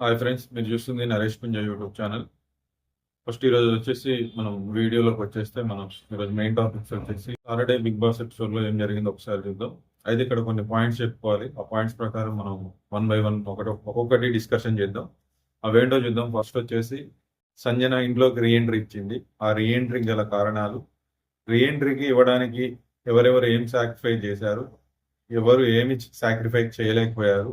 Hi friends, మీరు చూస్తుంది Naresh పుంజ YouTube channel. First ఈరోజు వచ్చేసి మనం వీడియోలోకి వచ్చేస్తే మనం ఈరోజు మెయిన్ టాపిక్స్ వచ్చేసి సాటర్డే బిగ్ బాస్ ఎపిసోడ్లో ఏం జరిగిందో ఒకసారి చూద్దాం. అయితే ఇక్కడ కొన్ని పాయింట్స్ చెప్పుకోవాలి. ఆ పాయింట్స్ ప్రకారం మనం వన్ బై వన్ ఒక్కొక్కటి డిస్కషన్ చేద్దాం. అవేంటో చూద్దాం. ఫస్ట్ వచ్చేసి సంజన ఇంట్లోకి రీఎంట్రీ ఇచ్చింది. ఆ రీఎంట్రీకి గల కారణాలు, రీఎంట్రీకి ఇవ్వడానికి ఎవరెవరు ఏం సాక్రిఫైస్ చేశారు, ఎవరు ఏమి సాక్రిఫైస్ చేయలేకపోయారు,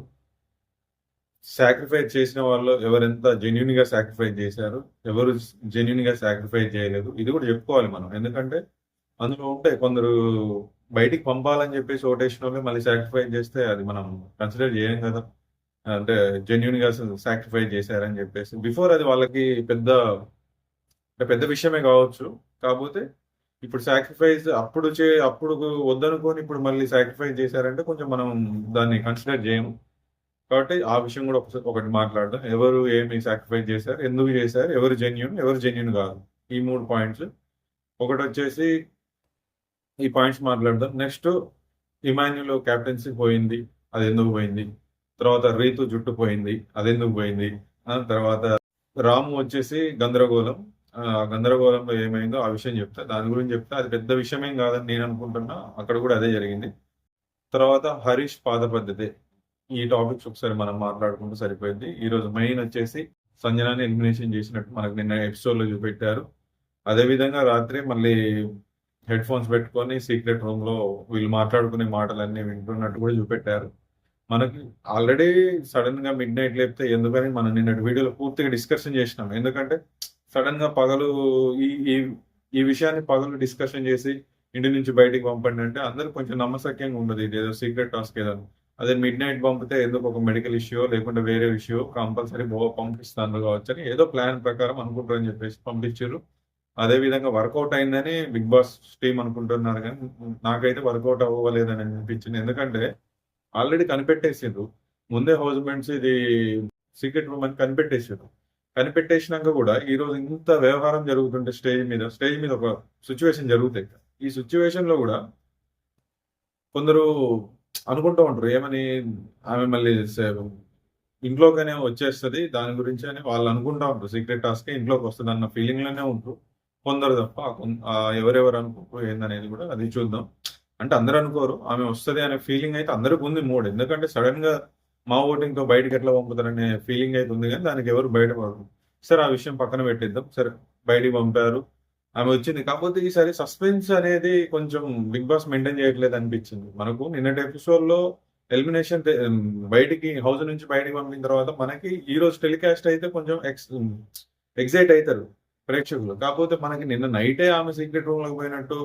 సాక్రిఫైస్ చేసిన వాళ్ళు ఎవరెంత జెన్యున్ గా సాక్రిఫైస్ చేశారు, ఎవరు జెన్యున్ గా సాక్రిఫైస్ చేయలేదు, ఇది కూడా చెప్పుకోవాలి మనం. ఎందుకంటే అందులో ఉంటే కొందరు బయటికి పంపాలని చెప్పేసి ఓటేషన్ వాళ్ళు మళ్ళీ సాక్రిఫైస్ చేస్తే అది మనం కన్సిడర్ చేయం కదా. అంటే జెన్యున్ గా సాక్రిఫైస్ చేశారని చెప్పేసి బిఫోర్ అది వాళ్ళకి పెద్ద పెద్ద విషయమే కావచ్చు. కాకపోతే ఇప్పుడు సాక్రిఫైస్ అప్పుడు వద్దనుకొని ఇప్పుడు మళ్ళీ సాక్రిఫైస్ చేశారంటే కొంచెం మనం దాన్ని కన్సిడర్ చేయము. కాబట్టి ఆ విషయం కూడా ఒకటి మాట్లాడదాం. ఎవరు ఏమి సాక్రిఫైస్ చేశారు, ఎందుకు చేశారు, ఎవరు జెన్యున్ కాదు, ఈ 3 పాయింట్స్. ఒకటి వచ్చేసి ఈ పాయింట్స్ మాట్లాడదాం. నెక్స్ట్, ఇమాన్యుల్ క్యాప్టెన్సీ పోయింది, అది ఎందుకు పోయింది. తర్వాత రీతు జుట్టు పోయింది, అది ఎందుకు పోయింది. తర్వాత రాము వచ్చేసి గందరగోళంలో ఏమైందో ఆ విషయం చెప్తా. దాని గురించి చెప్తా. అది పెద్ద విషయమేం కాదని నేను అనుకుంటున్నా. అక్కడ కూడా అదే జరిగింది. తర్వాత హరీష్ పాద పద్ధతి. ఈ టాపిక్స్ ఒకసారి మనం మాట్లాడుకుంటూ సరిపోయింది. ఈరోజు మెయిన్ వచ్చేసి సంజనాని ఎలిమినేషన్ చేసినట్టు మనకు నిన్న ఎపిసోడ్లో చూపెట్టారు. అదేవిధంగా రాత్రి మళ్ళీ హెడ్ ఫోన్స్ పెట్టుకొని సీక్రెట్ రూమ్లో వీళ్ళు మాట్లాడుకునే మాటలన్నీ వింటున్నట్టు కూడా చూపెట్టారు. మనకి ఆల్రెడీ సడన్ గా మిడ్ నైట్ లేపితే ఎందుకని మనం నిన్నటి వీడియోలో పూర్తిగా డిస్కషన్ చేసినాం. ఎందుకంటే సడన్ గా పగలు ఈ ఈ ఈ విషయాన్ని పగలు డిస్కషన్ చేసి ఇంటి నుంచి బయటికి పంపండి అంటే అందరూ కొంచెం నమ్మశక్యంగా ఉండదు. ఇది ఏదో సీక్రెట్ టాస్క్ ఏదో. అదే మిడ్ నైట్ పంపితే ఎందుకు ఒక మెడికల్ ఇష్యూ లేకుంటే వేరే ఇష్యూ కంపల్సరీ పంపిస్తాను కావచ్చు అని ఏదో ప్లాన్ ప్రకారం అనుకుంటారని చెప్పేసి పంపించారు. అదే విధంగా వర్కౌట్ అయిందని బిగ్ బాస్ టీం అనుకుంటున్నారు, కానీ నాకైతే వర్కౌట్ అవ్వలేదని అనిపించింది. ఎందుకంటే ఆల్రెడీ కనిపెట్టేసారు ముందే, హౌస్ మెంట్స్ ఇది సీక్రెట్ రూమ్ అని కనిపెట్టేసారు. కనిపెట్టేసినాక కూడా ఈ రోజు ఇంత వ్యవహారం జరుగుతుంటే స్టేజ్ మీద ఒక సిచ్యువేషన్ జరుగుతాయి. ఈ సిచ్యువేషన్ లో కూడా కొందరు అనుకుంటూ ఉంటారు ఏమని, ఆమె మళ్ళీ ఇంట్లోకనే వచ్చేస్తుంది దాని గురించి అని వాళ్ళు అనుకుంటా ఉంటారు. సీక్రెట్ టాస్క్ ఇంట్లోకి వస్తుంది అన్న ఫీలింగ్ లోనే ఉంటారు కొందరు తప్ప. ఎవరెవరు అనుకుంటారు ఏందనేది కూడా అది చూద్దాం. అంటే అందరూ అనుకోరు, ఆమె వస్తుంది అనే ఫీలింగ్ అయితే అందరికి ఉంది మూడు. ఎందుకంటే సడన్ గా మా ఓటింగ్ తో బయటకి ఎట్లా పంపుతారనే ఫీలింగ్ అయితే ఉంది, కానీ దానికి ఎవరు బయటపడరు. సరే ఆ విషయం పక్కన పెట్టిద్దాం. సరే బయటికి పంపారు, ఆమె వచ్చింది. కాకపోతే ఈసారి సస్పెన్స్ అనేది కొంచెం బిగ్ బాస్ మెయింటైన్ చేయట్లేదు అనిపించింది మనకు. నిన్నటి ఎపిసోడ్ లో ఎలిమినేషన్ బయటికి హౌస్ నుంచి బయటికి పంపిన తర్వాత మనకి ఈ రోజు టెలికాస్ట్ అయితే కొంచెం ఎక్సైట్ అవుతారు ప్రేక్షకులు. కాకపోతే మనకి నిన్న నైటే ఆమె సీక్రెట్ రూమ్ లోకి పోయినట్టు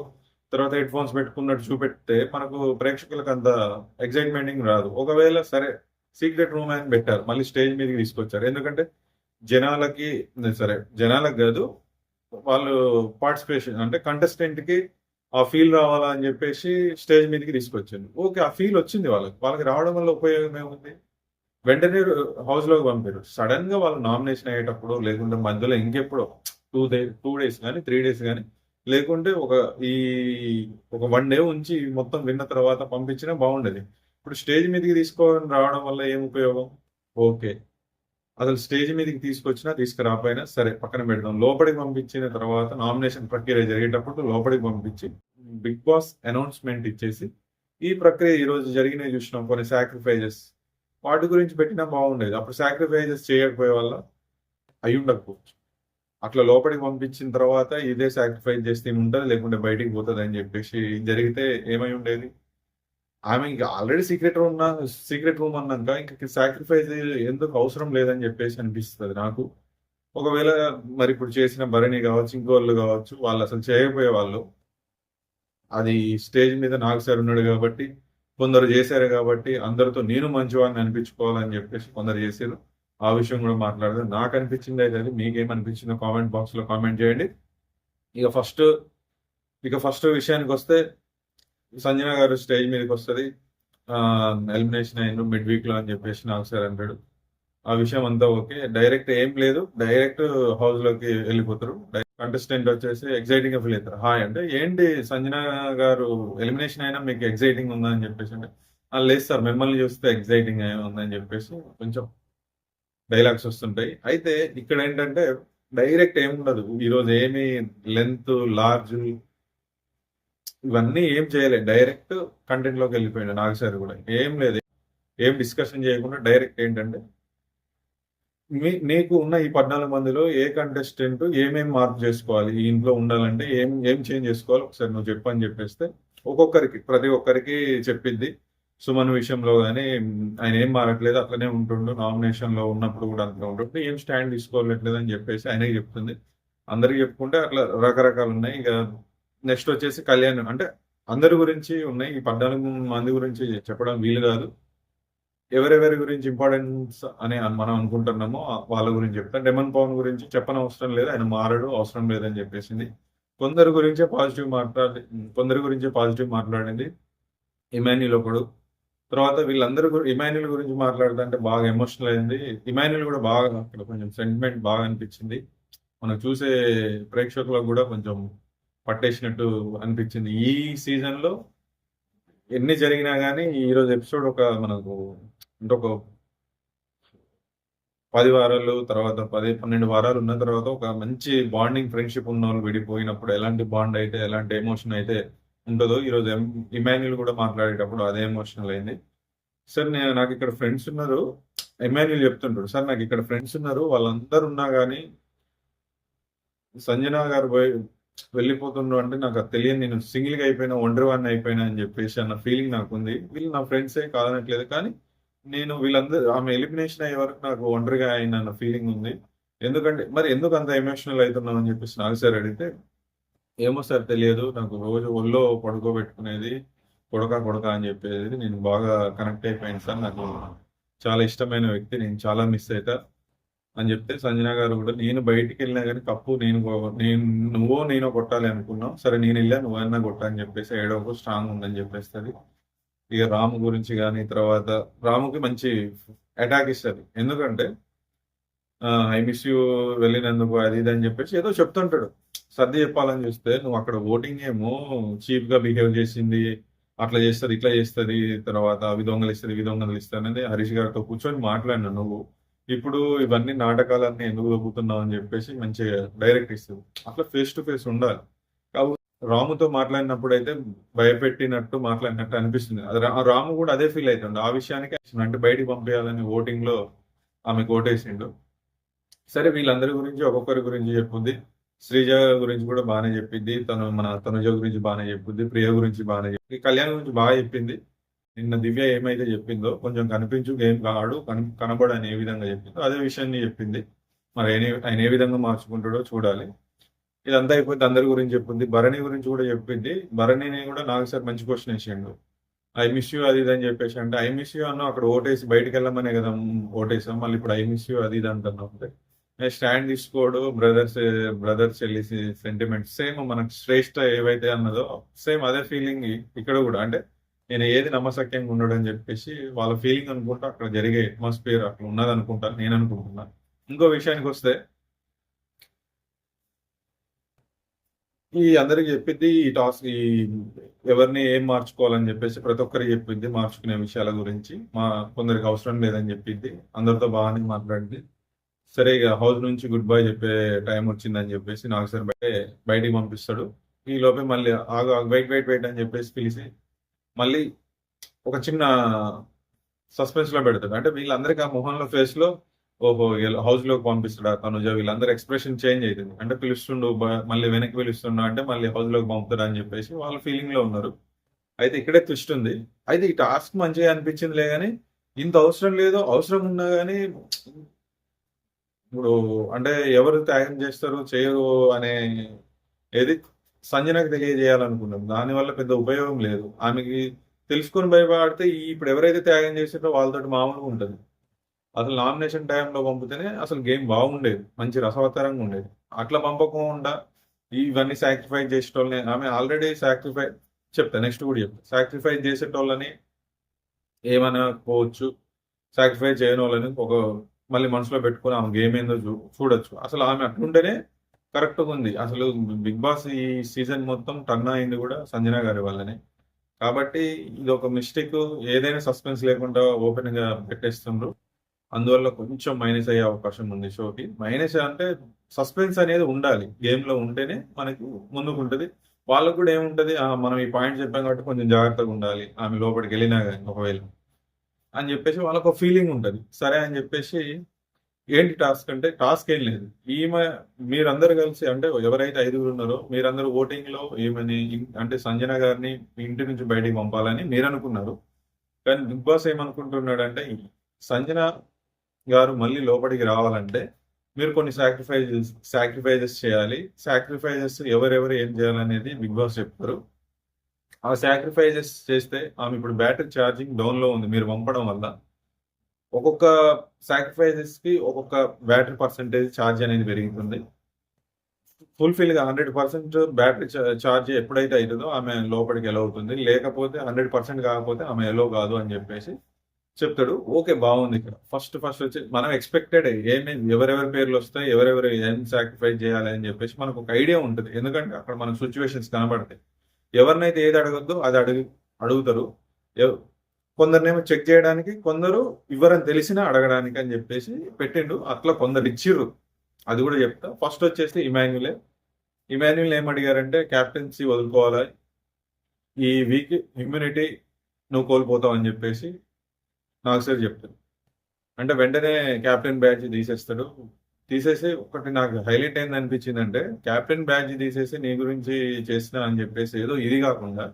తర్వాత హెడ్ ఫోన్స్ పెట్టుకున్నట్టు చూపెడితే మనకు ప్రేక్షకులకు అంత ఎక్సైట్మెంటింగ్ రాదు. ఒకవేళ సరే సీక్రెట్ రూమ్ అని పెట్టారు, మళ్ళీ స్టేజ్ మీదకి తీసుకొచ్చారు. ఎందుకంటే జనాలకు కాదు, వాళ్ళు పార్టిసిపేషన్ అంటే కంటెస్టెంట్ కి ఆ ఫీల్ రావాలా అని చెప్పేసి స్టేజ్ మీదకి తీసుకొచ్చింది. ఓకే, ఆ ఫీల్ వచ్చింది వాళ్ళకి రావడం వల్ల ఉపయోగం ఏముంది. వెంటనే హౌస్ లోకి పంపారు. సడన్ గా వాళ్ళు నామినేషన్ అయ్యేటప్పుడు లేకుంటే మధ్యలో ఇంకెప్పుడో 2 days కానీ 3 days కానీ లేకుంటే ఈ ఒక 1 day ఉంచి మొత్తం విన్న తర్వాత పంపించినా బాగుండేది. ఇప్పుడు స్టేజ్ మీదకి తీసుకొని రావడం వల్ల ఏం ఉపయోగం. ఓకే, అసలు స్టేజ్ మీదకి తీసుకొచ్చినా తీసుకురాపోయినా సరే పక్కన పెడదాం. లోపలికి పంపించిన తర్వాత నామినేషన్ ప్రక్రియ జరిగేటప్పుడు లోపలికి పంపించి బిగ్ బాస్ అనౌన్స్మెంట్ ఇచ్చేసి ఈ ప్రక్రియ ఈ రోజు జరిగినవి చూసినాం. కొన్ని సాక్రిఫైజెస్ వాటి గురించి పెట్టినా బాగుండేది. అప్పుడు సాక్రిఫైజెస్ చేయకపోయే వల్ల అయి ఉండకపోవచ్చు. అట్లా లోపలికి పంపించిన తర్వాత ఇదే సాక్రిఫైస్ చేస్తే ఉంటుంది, లేకుంటే బయటికి పోతుంది అని చెప్పేసి జరిగితే ఏమై ఉండేది. ఆమె ఇంకా ఆల్రెడీ సీక్రెట్ రూమ్ అన్నాక ఇంకా సాక్రిఫైస్ ఎందుకు అవసరం లేదని చెప్పేసి అనిపిస్తుంది నాకు. ఒకవేళ మరి ఇప్పుడు చేసిన భరణి కావచ్చు, ఇంకోళ్ళు కావచ్చు, వాళ్ళు అసలు చేయకపోయే వాళ్ళు. అది స్టేజ్ మీద నాకు సార్ ఉన్నాడు కాబట్టి కొందరు చేశారు, కాబట్టి అందరితో నేను మంచివాడిని అనిపించుకోవాలని చెప్పేసి కొందరు చేశారు. ఆ విషయం కూడా మాట్లాడదాం. నాకు అనిపించింది అయితే అది. మీకేమనిపించిందో కామెంట్ బాక్స్ లో కామెంట్ చేయండి. ఇక ఫస్ట్ విషయానికి వస్తే సంజన గారు స్టేజ్ మీదకి వస్తుంది. ఎలిమినేషన్ అయ్యిండు మిడ్ వీక్ లో అని చెప్పేసి నాకు సార్ అంటాడు. ఆ విషయం అంతా ఓకే. డైరెక్ట్ ఏం లేదు, డైరెక్ట్ హౌస్ లోకి వెళ్ళిపోతారు. కంటెస్టెంట్ వచ్చేసి ఎక్సైటింగ్ గా ఫీల్ అవుతారు. హాయ్ అంటే ఏంటి సంజన గారు ఎలిమినేషన్ అయినా మీకు ఎక్సైటింగ్ ఉందా అని చెప్పేసి అంటే లేదు సార్ మిమ్మల్ని చూస్తే ఎక్సైటింగ్ ఉందని చెప్పేసి కొంచెం డైలాగ్స్ వస్తుంటాయి. అయితే ఇక్కడ ఏంటంటే డైరెక్ట్ ఏముండదు. ఈరోజు ఏమి లెంత్, లార్జ్ ఇవన్నీ ఏం చేయలేదు. డైరెక్ట్ కంటెంట్‌లోకి వెళ్ళిపోయిండు నాగ్ సార్ కూడా. ఏం లేదు. ఏం డిస్కషన్ చేయకుండా డైరెక్ట్ ఏంటంటే నీకు ఉన్న ఈ 14 మందిలో ఏ కంటెస్టెంట్ ఏమేం మార్పు చేసుకోవాలి? ఈ ఇంట్లో ఉండాలంటే ఏం ఏం చేంజ్ చేసుకోవాలి ఒకసారి నువ్వు చెప్పు అని చెప్పేస్తే ఒక్కొక్కరికి ప్రతి ఒక్కరికి చెప్పిద్ది. సుమన్ విషయంలో గాని ఆయన ఏం మారట్లేదు అట్లనే ఉంటుండు. నామినేషన్‌లో ఉన్నప్పుడు కూడా అట్లనే ఉంటుండు. ఏం స్టాండ్ తీసుకోవట్లేదు అని చెప్పేసి ఆయనకి చెప్తుంది. అందరికి చెప్పుకుంటే అట్లా రకరకాలున్నాయి. ఇక నెక్స్ట్ వచ్చేసి కళ్యాణ్ అంటే అందరి గురించి ఉన్నాయి. ఈ 14 మంది గురించి చెప్పడం వీలు కాదు. ఎవరెవరి గురించి ఇంపార్టెన్స్ అని మనం అనుకుంటున్నామో వాళ్ళ గురించి చెప్తాను. డెమన్ పవన్ గురించి చెప్పనవసరం లేదు. ఆయన మారడు అవసరం లేదని చెప్పేసింది. కొందరి గురించే పాజిటివ్ మాట్లాడింది. ఇమాన్యుల్ ఒకడు. తర్వాత వీళ్ళందరూ ఇమాన్యుల్ గురించి మాట్లాడుతుంటే బాగా ఎమోషనల్ అయింది. ఇమాన్యుల్ కూడా బాగా అక్కడ కొంచెం సెంటిమెంట్ బాగా అనిపించింది. మనం చూసే ప్రేక్షకులకు కూడా కొంచెం పట్టేసినట్టు అనిపించింది. ఈ సీజన్ లో ఎన్ని జరిగినా గానీ ఈరోజు ఎపిసోడ్ ఒక మనకు అంటే ఒక 10 వారాలు తర్వాత 10, 12 వారాలు ఉన్న తర్వాత ఒక మంచి బాండింగ్ ఫ్రెండ్షిప్ ఉన్న వాళ్ళు విడిపోయినప్పుడు ఎలాంటి బాండ్ అయితే ఎలాంటి ఎమోషన్ అయితే ఉంటుందో ఈరోజు ఇమాన్యుల్ కూడా మాట్లాడేటప్పుడు అదే ఎమోషనల్ అయింది. సార్ నాకు ఇక్కడ ఫ్రెండ్స్ ఉన్నారు. ఇమాన్యుల్ చెప్తుంటాడు, సార్ నాకు ఇక్కడ ఫ్రెండ్స్ ఉన్నారు, వాళ్ళందరూ ఉన్నా కానీ సంజన గారు వెళ్ళిపోతుండ్రు అంటే నాకు అది తెలియదు. నేను సింగిల్ గా అయిపోయినా, ఒంటరి వాడిని అయిపోయినా అని చెప్పేసి అన్న ఫీలింగ్ నాకు ఉంది. వీళ్ళు నా ఫ్రెండ్సే కాదనట్లేదు, కానీ నేను వీళ్ళందరూ ఆమె ఎలిమినేషన్ అయ్యే వరకు నాకు ఒంటరిగా అయిన అన్న ఫీలింగ్ ఉంది. ఎందుకంటే మరి ఎందుకు అంత ఎమోషనల్ అవుతున్నావు అని చెప్పేసి నాకు సార్ అడిగితే, ఏమో సార్ తెలియదు, నాకు రోజు ఒళ్ళో పడుకోబెట్టుకునేది కొడక కొడక అని చెప్పేది నేను బాగా కనెక్ట్ అయిపోయాను సార్. నాకు చాలా ఇష్టమైన వ్యక్తి, నేను చాలా మిస్ అవుతా అని చెప్తే సంజన గారు కూడా నేను బయటికి వెళ్ళినా కానీ కప్పు నేను కొట్టాలి అనుకున్నావు, సరే నేను వెళ్ళా నువ్వన్నా కొట్టా అని చెప్పేసి ఏడవకు స్ట్రాంగ్ ఉందని చెప్పేస్తుంది. ఇక రాము గురించి కానీ తర్వాత రాముకి మంచి అటాక్ ఇస్తుంది. ఎందుకంటే ఐ మిస్ యూ వెళ్ళినందుకు అది ఇది అని చెప్పేసి ఏదో చెప్తుంటాడు. సర్ది చెప్పాలని చూస్తే నువ్వు అక్కడ ఓటింగ్ ఏమో చీప్ గా బిహేవ్ చేసింది, అట్లా చేస్తుంది ఇట్లా చేస్తుంది, తర్వాత అవి దొంగలిస్తుంది ఇవి దొంగలిస్తుంది అనేది హరీష్ గారితో కూర్చొని మాట్లాడినా నువ్వు. ఇప్పుడు ఇవన్నీ నాటకాలన్నీ ఎందుకు దొబ్బుతున్నావు అని చెప్పేసి మంచిగా డైరెక్ట్ ఇస్తుంది. అట్లా ఫేస్ టు ఫేస్ ఉండాలి. కాబట్టి రాముతో మాట్లాడినప్పుడు అయితే భయపెట్టినట్టు మాట్లాడినట్టు అనిపిస్తుంది. అది రాము కూడా అదే ఫీల్ అవుతుంది. ఆ విషయానికి అంటే బయటికి పంపించాలని ఓటింగ్ లో ఆమె ఓటేసిండు. సరే వీళ్ళందరి గురించి ఒక్కొక్కరి గురించి చెప్పుద్ది. శ్రీజ గురించి కూడా బాగానే చెప్పింది, మన తనుజ గురించి బాగానే చెప్పుద్ది, ప్రియ గురించి బాగానే చెప్పింది, కళ్యాణ్ గురించి బాగా చెప్పింది. నిన్న దివ్య ఏమైతే చెప్పిందో కొంచెం కనిపించు గేమ్ ఆడు కనబడు అని ఏ విధంగా చెప్పిందో అదే విషయాన్ని చెప్పింది. మరి ఆయన ఏ విధంగా మార్చుకుంటాడో చూడాలి. ఇదంతా అయిపోతే అందరి గురించి చెప్పింది. భరణి గురించి కూడా చెప్పింది. భరణిని కూడా నాకు సార్ మంచి క్వశ్చన్ వేసిండు. ఐ మిస్ యూ అది ఇది అని చెప్పేసి అంటే ఐ మిస్ యూ అన్న అక్కడ ఓటేసి బయటకు వెళ్ళమనే కదా ఓటేసాం, మళ్ళీ ఇప్పుడు ఐ మిస్ యూ అది ఇది అంటున్నాం. అంటే స్టాండ్ తీసుకోడు, బ్రదర్స్ చెల్లి సెంటిమెంట్ సేమ్ మనకు శ్రేష్ఠ ఏవైతే అన్నదో సేమ్ అదే ఫీలింగ్ ఇక్కడ కూడా. అంటే నేను ఏది నమ్మశక్యంగా ఉండడు అని చెప్పేసి వాళ్ళ ఫీలింగ్ అనుకుంటా అక్కడ జరిగే అట్మాస్ఫియర్ అట్లా ఉన్నది అనుకుంటా నేను అనుకుంటున్నా. ఇంకో విషయానికి వస్తే ఈ అందరికి చెప్పింది ఈ టాస్క్ ఈ ఎవరిని ఏం మార్చుకోవాలని చెప్పేసి ప్రతి ఒక్కరికి చెప్పింది మార్చుకునే విషయాల గురించి. కొందరికి అవసరం లేదని చెప్పింది. అందరితో బాగానే మాట్లాడింది. సరే ఇక హౌస్ నుంచి గుడ్ బై చెప్పే టైం వచ్చిందని చెప్పేసి నాకు సరే బయటికి పంపిస్తాడు. ఈ లోపే మళ్ళీ ఆగు వెయిట్ అని చెప్పేసి పిలిచి మళ్ళీ ఒక చిన్న సస్పెన్స్ లో పెడతాడు. అంటే వీళ్ళందరికీ ఆ మొహంలో ఫేస్ లో ఓహో హౌస్ లోకి పంపిస్తాడా తనుజ, వీళ్ళందరూ ఎక్స్ప్రెషన్ చేంజ్ అవుతుంది. అంటే పిలుస్తుండు మళ్ళీ వెనక్కి పిలుస్తుండ అంటే మళ్ళీ హౌస్ లోకి పంపుతాడా అని చెప్పేసి వాళ్ళ ఫీలింగ్ లో ఉన్నారు. అయితే ఇక్కడే ట్విస్ట్ ఉంది. అయితే ఈ టాస్క్ మంచిగా అనిపించిందిలే కానీ ఇంత అవసరం లేదు, అవసరం ఉన్నా కానీ ఇప్పుడు అంటే ఎవరు త్యాగం చేస్తారు చేయరు అనే ఏది సంజనకు తెలియజేయాలనుకున్నాం. దానివల్ల పెద్ద ఉపయోగం లేదు. ఆమెకి తెలుసుకొని భయపడితే ఇప్పుడు ఎవరైతే త్యాగం చేసారో వాళ్ళతో మామూలుగా ఉంటుంది. అసలు నామినేషన్ టైంలో పంపితేనే అసలు గేమ్ బాగుండేది, మంచి రసవత్తరంగా ఉండేది. అట్లా పంపకుండా ఇవన్నీ సాక్రిఫైస్ చేసేటోళ్ళని ఆమె ఆల్రెడీ చెప్తా నెక్స్ట్ కూడా చెప్తా. సాక్రిఫైస్ చేసేటోళ్ళని ఏమనుకోవచ్చు, సాక్రిఫైస్ చేయని వాళ్ళని మళ్ళీ మనసులో పెట్టుకొని ఆమె గేమ్ ఏందో చూడొచ్చు. అసలు ఆమె అట్లుంటేనే కరెక్ట్గా ఉంది. అసలు బిగ్ బాస్ ఈ సీజన్ మొత్తం టర్న్ అయింది కూడా సంజన గారి వల్లనే. కాబట్టి ఇది ఒక మిస్టేక్. ఏదైనా సస్పెన్స్ లేకుండా ఓపెన్ గా పెట్టేస్తుండ్రు. అందువల్ల కొంచెం మైనస్ అయ్యే అవకాశం ఉంది షోకి. మైనస్ అంటే సస్పెన్స్ అనేది ఉండాలి. గేమ్‌లో ఉంటేనే మనకి ముందుకుంటది. వాళ్ళకి కూడా ఏముంటది, మనం ఈ పాయింట్ చెప్పాం కాబట్టి కొంచెం జాగ్రత్తగా ఉండాలి. ఆమె లోపలికెళ్ళినా గాని ఒకవేళ అని చెప్పేసి వాళ్ళకో ఫీలింగ్ ఉంటది. సరే అని చెప్పేసి ఏంటి టాస్క్ అంటే టాస్క్ ఏం లేదు. ఈమె మీరందరూ కలిసి అంటే ఎవరైతే ఐదుగురు ఉన్నారో మీరందరూ ఓటింగ్‌లో ఈమెని అంటే సంజన గారిని ఇంటి నుంచి బయటికి పంపాలని మీరనుకున్నారు. కానీ బిగ్ బాస్ ఏమనుకుంటున్నాడంటే సంజన గారు మళ్ళీ లోపలికి రావాలంటే మీరు కొన్ని సాక్రిఫైజెస్ చేయాలి. సాక్రిఫైజెస్ ఎవరెవరు ఏం చేయాలనేది బిగ్ బాస్ చెప్తారు. ఆ సాక్రిఫైజెస్ చేస్తే ఆమె ఇప్పుడు బ్యాటరీ ఛార్జింగ్ డౌన్‌లో ఉంది మీరు పంపడం వల్ల. ఒక్కొక్క సాక్రిఫైజెస్‌కి ఒక్కొక్క బ్యాటరీ పర్సెంటేజ్ ఛార్జ్ అనేది పెరుగుతుంది. ఫుల్‌ఫిల్‌గా 100% బ్యాటరీ ఛార్జ్ ఎప్పుడైతే అయితదో ఆమె లోపలికి ఎలో అవుతుంది. లేకపోతే 100% కాకపోతే ఆమె ఎలో కాదు అని చెప్పేసి చెప్తాడు. ఓకే. బావుంది ఇక్కడ. ఫస్ట్ వచ్చి మనం ఎక్స్‌పెక్టెడే ఎవరెవరి పేర్లొస్తాయి, ఎవరెవరు ఏం సాక్రిఫైస్ చేయాలి అని చెప్పేసి మనకొక ఐడియా ఉంటది. ఎందుకంటే అక్కడ మనకు సిట్యుయేషన్స్ కనబడతాయి. ఎవరినైతే ఏది అడగొద్దో అది అడుగుతారు. ఎవ్ కొందరినేమో చెక్ చేయడానికి, కొందరు ఇవ్వరని తెలిసినా అడగడానికి అని చెప్పేసి పెట్టిండు. అట్లా కొందరు ఇచ్చిర్రు. అది కూడా చెప్తా. ఫస్ట్ వచ్చేసి ఇమాన్యులే. Emmanuel ఏమడిగారంటే captaincy వదులుకోవాలా? ఈ వీక్ ఇమ్యూనిటీ నువ్వు కోల్పోతావు అని చెప్పేసి నాగ్ సార్ చెప్తాడు. అంటే వెంటనే కెప్టెన్ బ్యాడ్జ్ తీసేస్తాడు. తీసేసి ఒకటి నాకు హైలైట్ ఏందనిపించిందంటే కెప్టెన్ బ్యాడ్జ్ తీసేసి నీ గురించి చేసినా అని చెప్పేసి ఏదో ఇది కాకుండా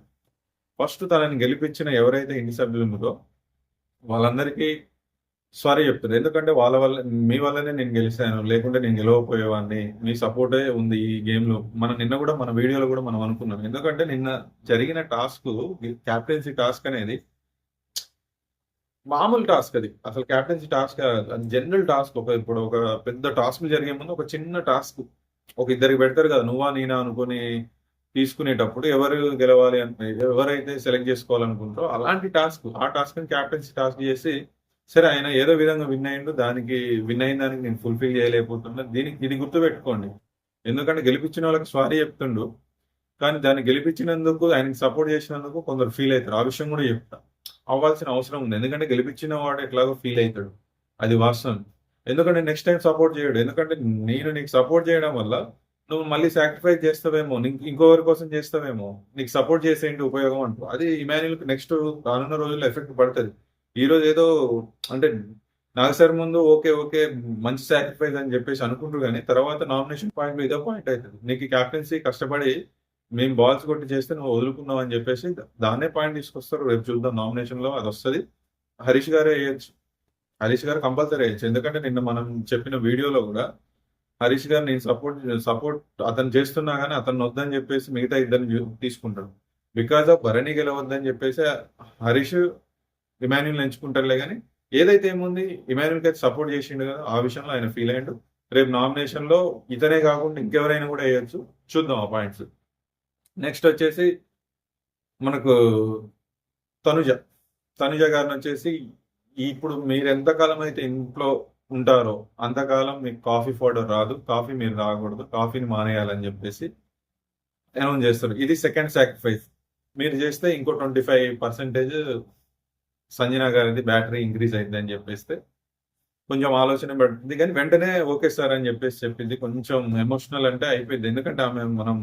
ఫస్ట్ తనని గెలిపించిన ఎవరైతే ఇంటి సభ్యులు ఉన్నారో వాళ్ళందరికీ సారీ చెప్తారు. ఎందుకంటే వాళ్ళ వల్ల మీ వల్లనే నేను గెలిచాను. లేకుంటే నేను గెలవకపోయేవాడిని. మీ సపోర్టే ఉంది ఈ గేమ్‌లో. నిన్న కూడా మన వీడియోలో కూడా మనం అనుకున్నాం. ఎందుకంటే నిన్న జరిగిన టాస్క్ కెప్టెన్సీ టాస్క్ అనేది మామూలు టాస్క్ అది. అసలు కెప్టెన్సీ టాస్క్ కాదు. అది జనరల్ టాస్క్. ఇప్పుడు ఒక పెద్ద టాస్క్ జరిగే ముందు ఒక చిన్న టాస్క్ ఒక ఇద్దరికి పెడతారు కదా! నువ్వా నేనా అనుకోని తీసుకునేటప్పుడు ఎవరు గెలవాలి అని ఎవరైతే సెలెక్ట్ చేసుకోవాలనుకుంటారో అలాంటి టాస్క్. ఆ టాస్క్‌ని కెప్టెన్సీ టాస్క్ చేసి సరే ఆయన ఏదో విధంగా విన్ అయ్యిండు. దానికి విన్ అయిన దానికి నేను ఫుల్‌ఫిల్ చేయలేకపోతున్నా. ఇది గుర్తుపెట్టుకోండి. ఎందుకంటే గెలిపించిన వాళ్ళకి సారీ చెప్తుండు. కానీ దాన్ని గెలిపించినందుకు ఆయనకి సపోర్ట్ చేసినందుకు కొందరు ఫీల్ అవుతారు. ఆ విషయం కూడా చెప్తా. అవ్వాల్సిన అవసరం ఉంది. ఎందుకంటే గెలిపించిన వాడు ఎట్లాగో ఫీల్ అవుతాడు. అది వాస్తవం. ఎందుకంటే నెక్స్ట్ టైమ్ సపోర్ట్ చేయడు. ఎందుకంటే నేను నీకు సపోర్ట్ చేయడం వల్ల నువ్వు మళ్ళీ సాక్రిఫైస్ చేస్తావేమో. ఇంకొకరి కోసం చేస్తావేమో. నీకు సపోర్ట్ చేసేంటి ఉపయోగం అంటూ. అది ఇమాన్యుల్‌కి నెక్స్ట్ రానున్న రోజుల్లో ఎఫెక్ట్ పడతది. ఈరోజు ఏదో అంటే నాకు సార్ ముందు ఓకే. మంచి సాక్రిఫైస్ అని చెప్పేసి అనుకుంటారు గానీ తర్వాత నామినేషన్ పాయింట్‌లో ఇదో పాయింట్ అయితది. నీకు కెప్టెన్సీ కష్టపడి మేము బాల్స్ కొట్టి చేస్తే నువ్వు వదులుకున్నావు అని చెప్పేసి దాన్నే పాయింట్ తీసుకొస్తారు. రేపు చూద్దాం నామినేషన్‌లో అదొస్తది. హరీష్ గారే ఎయొచ్చు. హరీష్ గారు కంపల్సరీ ఎయొచ్చు. ఎందుకంటే నిన్న మనం చెప్పిన వీడియోలో కూడా హరీష్ గారు నేను సపోర్ట్ అతను చేస్తున్నా గానీ అతన్ని వద్దని చెప్పేసి మిగతా ఇద్దరిని తీసుకుంటాడు. బికాస్ ఆఫ్ భరణి గెలవద్దని చెప్పేసి హరీష్ ఇమాన్యుల్‌ని ఎంచుకుంటారులే గానీ ఏదైతే ఏముంది ఇమాన్యుల్‌కి అయితే సపోర్ట్ చేసిండు కదా! ఆ విషయంలో ఆయన ఫీల్ అయ్యిండు. రేపు నామినేషన్‌లో ఇతనే కాకుండా ఇంకెవరైనా కూడా ఎయొచ్చు. చూద్దాం ఆ పాయింట్స్. నెక్స్ట్ వచ్చేసి మనకు తనుజ. తనుజ గారినొచ్చేసి ఇప్పుడు మీరెంతకాలం అయితే ఇంట్లో ఉంటారో అంతకాలం మీకు కాఫీ పౌడర్ రాదు. కాఫీ మీరు తాగకూడదు. కాఫీని మానేయాలని చెప్పేసి అనౌన్స్ చేస్తారు. ఇది సెకండ్ సాక్రిఫైస్. మీరు చేస్తే ఇంకో 25% సంజన గారిది బ్యాటరీ ఇంక్రీజ్ అయిద్దని చెప్పేస్తే కొంచెం ఆలోచన పడుతుంది. కానీ వెంటనే ఓకే సార్ అని చెప్పేసి చెప్పింది. కొంచెం ఎమోషనల్ అంటే అయిపోయింది. ఎందుకంటే ఆమె మనం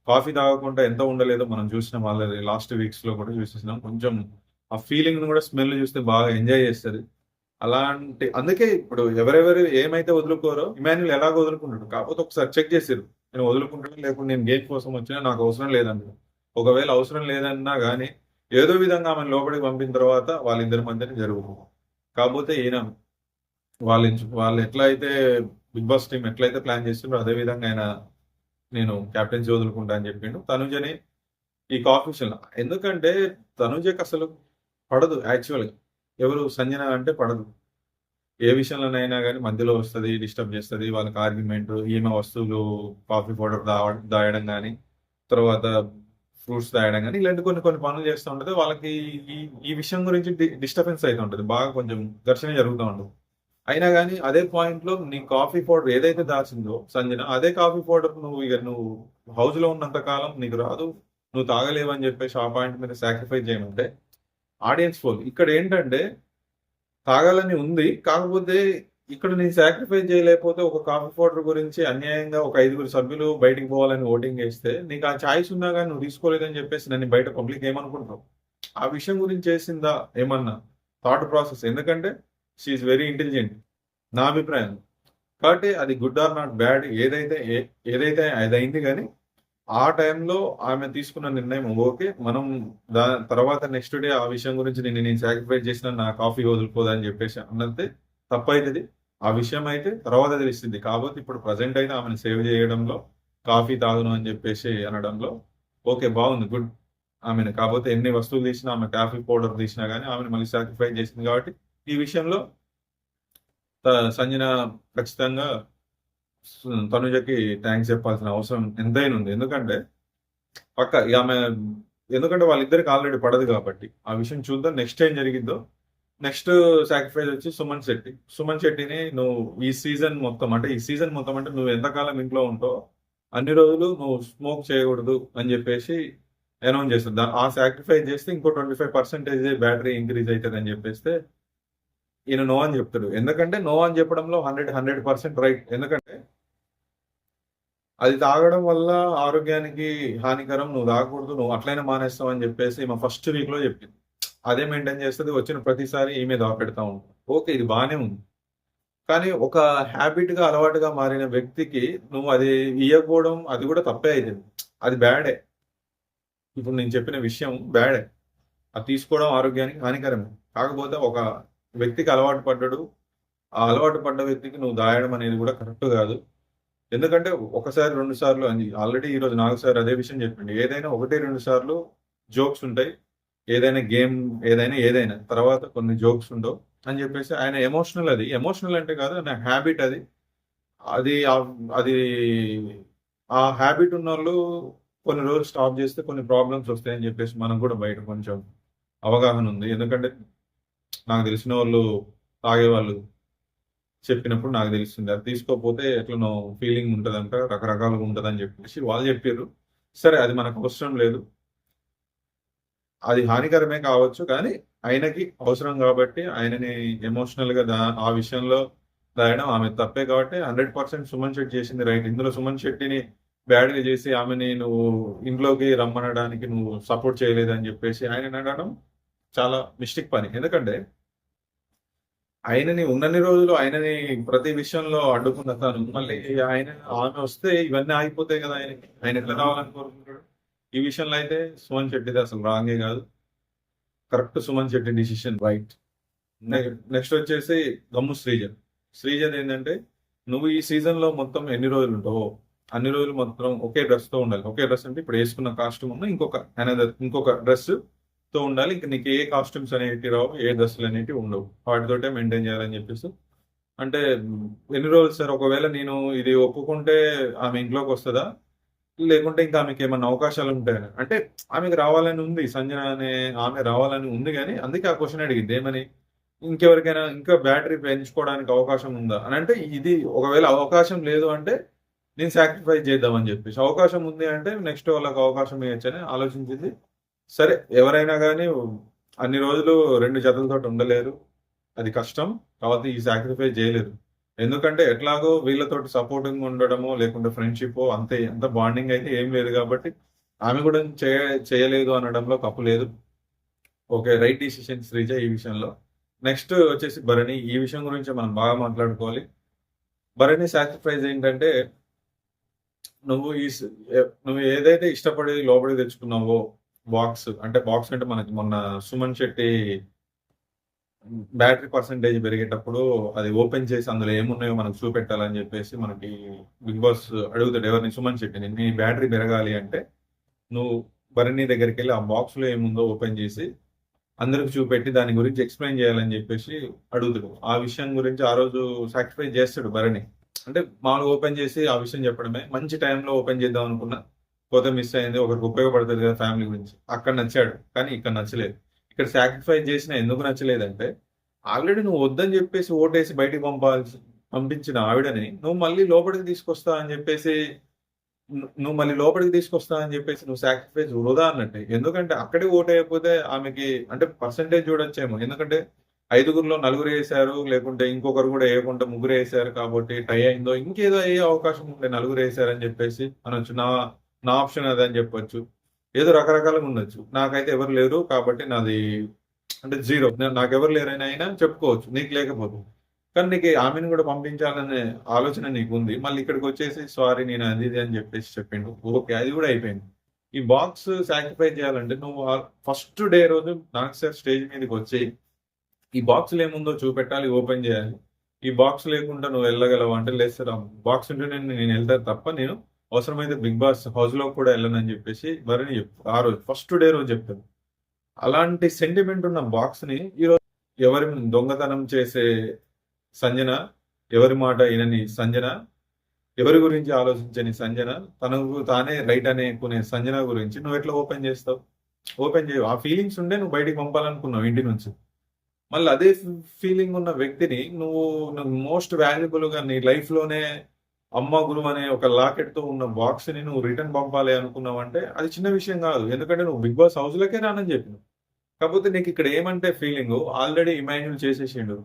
కాఫీ తాగకుండా ఎంత ఉండలేదో మనం చూసినాం ఆల్రెడీ లాస్ట్ వీక్స్‌లో కూడా చూసేసినాం. కొంచెం ఆ ఫీలింగ్‌ని కూడా స్మెల్ చూస్తే బాగా ఎంజాయ్ చేస్తది. అందుకే ఇప్పుడు ఎవరెవరు ఏమైతే వదులుకోరో ఇమాన్యుల్ ఎలాగో వదులుకుంటాడు. కాకపోతే ఒకసారి చెక్ చేసిర్రు. నేను వదులుకుంటాను లేకుంటే నేను గేమ్ కోసం వచ్చినా నాకు అవసరం లేదన్నాడు. ఒకవేళ అవసరం లేదన్నా గానీ ఏదో విధంగా ఆమెను లోపలికి పంపిన తర్వాత వాళ్ళిద్దరి మధ్యన జరుగుతుంది. కాకపోతే ఈయన వాళ్ళు ఎట్లా అయితే బిగ్ బాస్ టీమ్ ఎట్లయితే ప్లాన్ చేసిండ్రో అదే విధంగా ఆయన నేను కెప్టెన్సీ వదులుకుంటా అని చెప్పిండు. తనుజని ఈ కాఫీ విషయంలో ఎందుకంటే తనుజకి అసలు పడదు యాక్చువల్‌గా. ఎవరు సంజన అంటే పడదు. ఏ విషయంలోనైనా గానీ మధ్యలో వస్తది, డిస్టర్బ్ చేస్తది. వాళ్ళకి ఆర్గ్యుమెంట్, ఈమె వస్తువులు కాఫీ పౌడర్ దాయడం గానీ, తర్వాత ఫ్రూట్స్ దాయడం గానీ, ఇలాంటి కొన్ని కొన్ని పనులు చేస్తా ఉంటది. వాళ్ళకి ఈ ఈ విషయం గురించి డిస్టర్బెన్స్ అయితా ఉంటది. బాగా కొంచెం ఘర్షణ జరుగుతా ఉంటది. అయినా గానీ అదే పాయింట్‌లో నీ కాఫీ పౌడర్ ఏదైతే దాచిందో సంజన, అదే కాఫీ పౌడర్ నువ్వు హౌస్‌లో ఉన్నంత కాలం నీకు రాదు. నువ్వు తాగలేవని చెప్పేసి ఆ పాయింట్ మీద సాక్రిఫైస్ చేయమంటే ఆడియన్స్ పోల్. ఇక్కడేంటంటే తాగాలని ఉంది. కాకపోతే ఇక్కడ నేను సాక్రిఫైస్ చేయలేకపోతే ఒక కాఫీ పౌడర్ గురించి అన్యాయంగా ఒక 5గురు సభ్యులు బయటికి పోవాలని ఓటింగ్ ఏస్తే, నీకు ఆ చాయిస్ ఉన్నా గాని నువ్వు తీసుకోలేదని చెప్పేసి నన్ను బయట పబ్లిక్ ఏమనుకుంటావు? ఆ విషయం గురించి చేసిందా ఏమన్నా థాట్ ప్రాసెస్? ఎందుకంటే షీ ఈస్ వెరీ ఇంటెలిజెంట్ నా అభిప్రాయం. కాబట్టి అది గుడ్ ఆర్ నాట్ బ్యాడ్ ఏదైతే అదయింది గానీ, ఆ టైంలో ఆమె తీసుకున్న నిర్ణయం ఓకే. మనం తర్వాత నెక్స్ట్ డే ఆ విషయం గురించి నేను సాక్రిఫైస్ చేసినా నా కాఫీ వదులుకోదని చెప్పేసి అన్నది తప్పైతది. ఆ విషయం అయితే తర్వాత తెలిసింది. కాకపోతే ఇప్పుడు ప్రెజెంట్ అయితే ఆమెను సేవ్ చేయడంలో, కాఫీ తాగను అని చెప్పేసి అనడంలో ఓకే. బాగుంది. గుడ్. ఆమెను కాకపోతే ఎన్ని వస్తువులు తీసినా, ఆమె కాఫీ పౌడర్ తీసినా గానీ ఆమెను మళ్ళీ సాక్రిఫైస్ చేసింది కాబట్టి, ఈ విషయంలో సంజన ఖచ్చితంగా తనుజకి థ్యాంక్స్ చెప్పాల్సిన అవసరం ఎంతైనా ఉంది. ఎందుకంటే ఆమె ఎందుకంటే వాళ్ళిద్దరికి ఆల్రెడీ పడదు కాబట్టి. ఆ విషయం చూద్దాం నెక్స్ట్ ఏం జరిగిద్దో. నెక్స్ట్ సాక్రిఫైస్ వచ్చి సుమన్ శెట్టి. సుమన్ శెట్టిని నువ్వు ఈ సీజన్ మొత్తం అంటే నువ్వు ఎంతకాలం ఇంట్లో ఉంటావో అన్ని రోజులు నువ్వు స్మోక్ చేయకూడదు అని చెప్పేసి అనౌన్స్ చేస్తుంది. ఆ సాక్రిఫైస్ చేస్తే ఇంకో 25% బ్యాటరీ ఇంక్రీజ్ అవుతుంది అని చెప్పేస్తే ఈయన నో అని చెప్తాడు. ఎందుకంటే నో అని చెప్పడంలో 100% రైట్. ఎందుకంటే అది తాగడం వల్ల ఆరోగ్యానికి హానికరం, నువ్వు తాగకూడదు, నువ్వు అట్లయినా మానేస్తావు అని చెప్పేసి మా ఫస్ట్ వీక్ లో చెప్పింది. అదే మెయింటైన్ చేస్తుంది. వచ్చిన ప్రతిసారి ఈమె దాపెడతా ఉంటుంది. ఓకే, ఇది బాగానే ఉంది. కానీ ఒక హ్యాబిట్ గా అలవాటుగా మారిన వ్యక్తికి నువ్వు అది ఇయ్యకపోవడం అది కూడా తప్పే అవుతుంది. అది బ్యాడే. ఇప్పుడు నేను చెప్పిన విషయం బ్యాడే. అది తీసుకోవడం ఆరోగ్యానికి హానికరమే. కాకపోతే ఒక వ్యక్తికి అలవాటు పడ్డాడు. ఆ అలవాటు పడ్డ వ్యక్తికి నువ్వు దాయడం అనేది కూడా కరెక్ట్ కాదు. ఎందుకంటే ఒకసారి 2 సార్లు అని ఆల్రెడీ ఈరోజు నాగ్ సార్ అదే విషయం చెప్పిండు. ఏదైనా 1-2 సార్లు జోక్స్ ఉంటాయి. ఏదైనా గేమ్ ఏదైనా తర్వాత కొన్ని జోక్స్ ఉండవు అని చెప్పేసి ఆయన ఎమోషనల్. అది ఎమోషనల్ అంటే కాదు, నా హ్యాబిట్ అది. అది అది ఆ హ్యాబిట్ ఉన్నోళ్ళు కొన్ని రోజులు స్టాప్ చేస్తే కొన్ని ప్రాబ్లమ్స్ వస్తాయని చెప్పేసి మనకు కూడా బయట కొంచెం అవగాహన ఉంది. ఎందుకంటే నాకు తెలిసిన వాళ్ళు తాగేవాళ్ళు చెప్పినప్పుడు నాకు తెలుస్తుంది. అది తీసుకోకపోతే ఎట్లనో ఫీలింగ్ ఉంటదంట, రకరకాలుగా ఉంటదని చెప్పేసి వాళ్ళు చెప్పారు. సరే, అది మనకు అవసరం లేదు. అది హానికరమే కావచ్చు. కానీ ఆయనకి అవసరం కాబట్టి ఆయనని ఎమోషనల్ గా ఆ విషయంలో రాయడం ఆమె తప్పే కాబట్టి 100% సుమన్ శెట్టి చేసింది రైట్. ఇందులో సుమన్ శెట్టిని బ్యాడ్ గా చేసి ఆమెని నువ్వు ఇంట్లోకి రమ్మనడానికి నువ్వు సపోర్ట్ చేయలేదని చెప్పేసి ఆయన అనడం చాలా మిస్టేక్ పని. ఎందుకంటే ఆయనని ఉన్నన్ని రోజులు ఆయనని ప్రతి విషయంలో అడ్డుకున్న తను మళ్ళీ ఆమె వస్తే ఇవన్నీ ఆగిపోతాయి కదా. ఆయన ఎట్లా రావాలని కోరుకుంటాడు. ఈ విషయంలో అయితే సుమన్ శెట్టిది అసలు రాంగే కాదు, correct. Suman Shetty decision right. Next వచ్చేసి గమ్ము శ్రీజన్ ఏంటంటే, నువ్వు ఈ సీజన్ లో మొత్తం ఎన్ని రోజులు ఉంటావో అన్ని రోజులు మొత్తం ఒకే డ్రెస్ తో ఉండాలి. ఒకే డ్రెస్ అంటే ఇప్పుడు వేసుకున్న కాస్ట్యూమ్ ఉన్న ఇంకొక డ్రెస్ తో ఉండాలి. ఇంకా నీకు ఏ కాస్ట్యూమ్స్ అనేవి రావు, ఏ డ్రెస్సులు అనేవి ఉండవు. వాటితోటే మెయింటైన్ చేయాలని చెప్పేసి అంటే ఎన్ని రోజులు సార్? ఒకవేళ నేను ఇది ఒప్పుకుంటే ఆమె ఇంట్లోకి వస్తుందా, లేకుంటే ఇంకా ఆమెకి ఏమన్నా అవకాశాలు ఉంటాయని? అంటే ఆమెకి రావాలని ఉంది, సంజన అనే ఆమె రావాలని ఉంది. కానీ అందుకే ఆ క్వశ్చన్ అడిగింది ఏమని, ఇంకెవరికైనా ఇంకా బ్యాటరీ పెంచుకోవడానికి అవకాశం ఉందా అని. అంటే ఇది ఒకవేళ అవకాశం లేదు అంటే నేను సాక్రిఫైస్ చేద్దామని చెప్పేసి, అవకాశం ఉంది అంటే నెక్స్ట్ వాళ్ళకి అవకాశం ఇవ్వచ్చని ఆలోచించింది. సరే, ఎవరైనా కానీ అన్ని రోజులు 2 జతలతో ఉండలేరు, అది కష్టం. కాబట్టి ఈ సాక్రిఫైస్ చేయలేదు. ఎందుకంటే ఎట్లాగో వీళ్ళతోటి సపోర్టింగ్ ఉండడమో లేకుంటే ఫ్రెండ్షిప్ అంత బాండింగ్ అయితే ఏం లేదు కాబట్టి ఆమె కూడా చేయలేదు అనడంలో తప్పు లేదు. ఓకే, రైట్ డిసిషన్ శ్రీజ ఈ విషయంలో. నెక్స్ట్ వచ్చేసి భరణి. ఈ విషయం గురించి మనం బాగా మాట్లాడుకోవాలి. భరణి సాక్రిఫైస్ ఏంటంటే, నువ్వు ఏదైతే ఇష్టపడి లోపలికి తెచ్చుకున్నావో బాక్స్ అంటే మనకి మొన్న సుమన్ శెట్టి బ్యాటరీ పర్సంటేజ్ పెరిగేటప్పుడు అది ఓపెన్ చేసి అందులో ఏమున్నాయో మనకు చూపెట్టాలని చెప్పేసి మనకి బిగ్ బాస్ అడుగుతాడు ఎవరిని, సుమన్ శెట్టిని. నీ బ్యాటరీ పెరగాలి అంటే నువ్వు భరణి దగ్గరికి వెళ్ళి ఆ బాక్స్ లో ఏముందో ఓపెన్ చేసి అందరికి చూపెట్టి దాని గురించి ఎక్స్ప్లెయిన్ చేయాలని చెప్పేసి అడుగుతాడు. ఆ విషయం గురించి ఆ రోజు సాక్రిఫైస్ చేస్తాడు భరణి. అంటే మామూలుగా ఓపెన్ చేసి ఆ విషయం చెప్పడమే. మంచి టైంలో ఓపెన్ చేద్దాం అనుకున్నా, పోతే మిస్ అయింది, ఒకరికి ఉపయోగపడుతుంది కదా ఫ్యామిలీ గురించి. అక్కడ నచ్చాడు, కానీ ఇక్కడ నచ్చలేదు. ఇక్కడ సాక్రిఫైస్ చేసిన ఎందుకు నచ్చలేదంటే, ఆల్రెడీ నువ్వు వద్దని చెప్పేసి ఓటేసి బయటికి పంపించిన ఆవిడని నువ్వు మళ్ళీ లోపలికి తీసుకొస్తా అని చెప్పేసి నువ్వు సాక్రిఫైస్ వృధా అన్నట్టే. ఎందుకంటే అక్కడే ఓట్ అయిపోతే ఆమెకి అంటే పర్సంటేజ్ చూడొచ్చేమో. ఎందుకంటే ఐదుగురిలో నలుగురు వేసారు, లేకుంటే ఇంకొకరు కూడా వేయకుండా ముగ్గురు వేసారు కాబట్టి టై అయిందో, ఇంకేదో అయ్యే అవకాశం ఉండే నలుగురు వేసారని చెప్పేసి అనొచ్చు. నా నా ఆప్షన్ అదే అని చెప్పొచ్చు. ఏదో రకరకాలుగా ఉండొచ్చు. నాకైతే ఎవరు లేరు కాబట్టి నాది అంటే జీరో. నాకెవరు లేరని అయినా చెప్పుకోవచ్చు, నీకు లేకపోతే. కానీ నీకు ఆమెను కూడా పంపించాలనే ఆలోచన నీకుంది. మళ్ళీ ఇక్కడికి వచ్చేసి సారీ నేను అది ఇది అని చెప్పేసి చెప్పిండు. ఓకే, అది కూడా అయిపోయింది. ఈ బాక్స్ సాక్రిఫైస్ చేయాలంటే నువ్వు ఫస్ట్ డే రోజు నాకు సార్ స్టేజ్ మీదకి వచ్చి ఈ బాక్స్‌లో ఏముందో చూపెట్టాలి, ఓపెన్ చేయాలి. ఈ బాక్స్ లేకుండా నువ్వు వెళ్ళగలవా అంటే, లేదు సార్, ఆ బాక్స్ ఉంటేనే నేను వెళ్తాను తప్ప నేను అవసరమైతే బిగ్ బాస్ హౌస్‌లోకి కూడా వెళ్ళనని చెప్పేసి భరణి ఆ రోజు ఫస్ట్ డే రోజు చెప్తాడు. అలాంటి సెంటిమెంట్ ఉన్న బాక్స్‌ని ఈరోజు ఎవరి దొంగతనం చేసే సంజన, ఎవరి మాట వినని సంజన, ఎవరి గురించి ఆలోచించని సంజన, తనకు తానే రైట్ అనుకునే సంజన గురించి నువ్వెట్లా ఓపెన్ చేస్తావు? ఓపెన్ చేయవు. ఆ ఫీలింగ్స్ ఉండే నువ్వు బయటికి పంపాలనుకున్నావు ఇంటి నుంచి. మళ్ళీ అదే ఫీలింగ్ ఉన్న వ్యక్తిని నువ్వు మోస్ట్ వాల్యుబుల్‌గా నీ లైఫ్‌లోనే అమ్మ, గురువు అనే ఒక లాకెట్‌తో ఉన్న బాక్స్‌ని నువ్వు రిటర్న్ పంపాలి అనుకున్నావంటే అది చిన్న విషయం కాదు. ఎందుకంటే నువ్వు బిగ్ బాస్ హౌస్‌లోకే రానని చెప్పినావు. కాకపోతే నీకు ఇక్కడ ఏమంటే ఫీలింగు ఆల్రెడీ ఇమాజిన్ చేసేసిండు.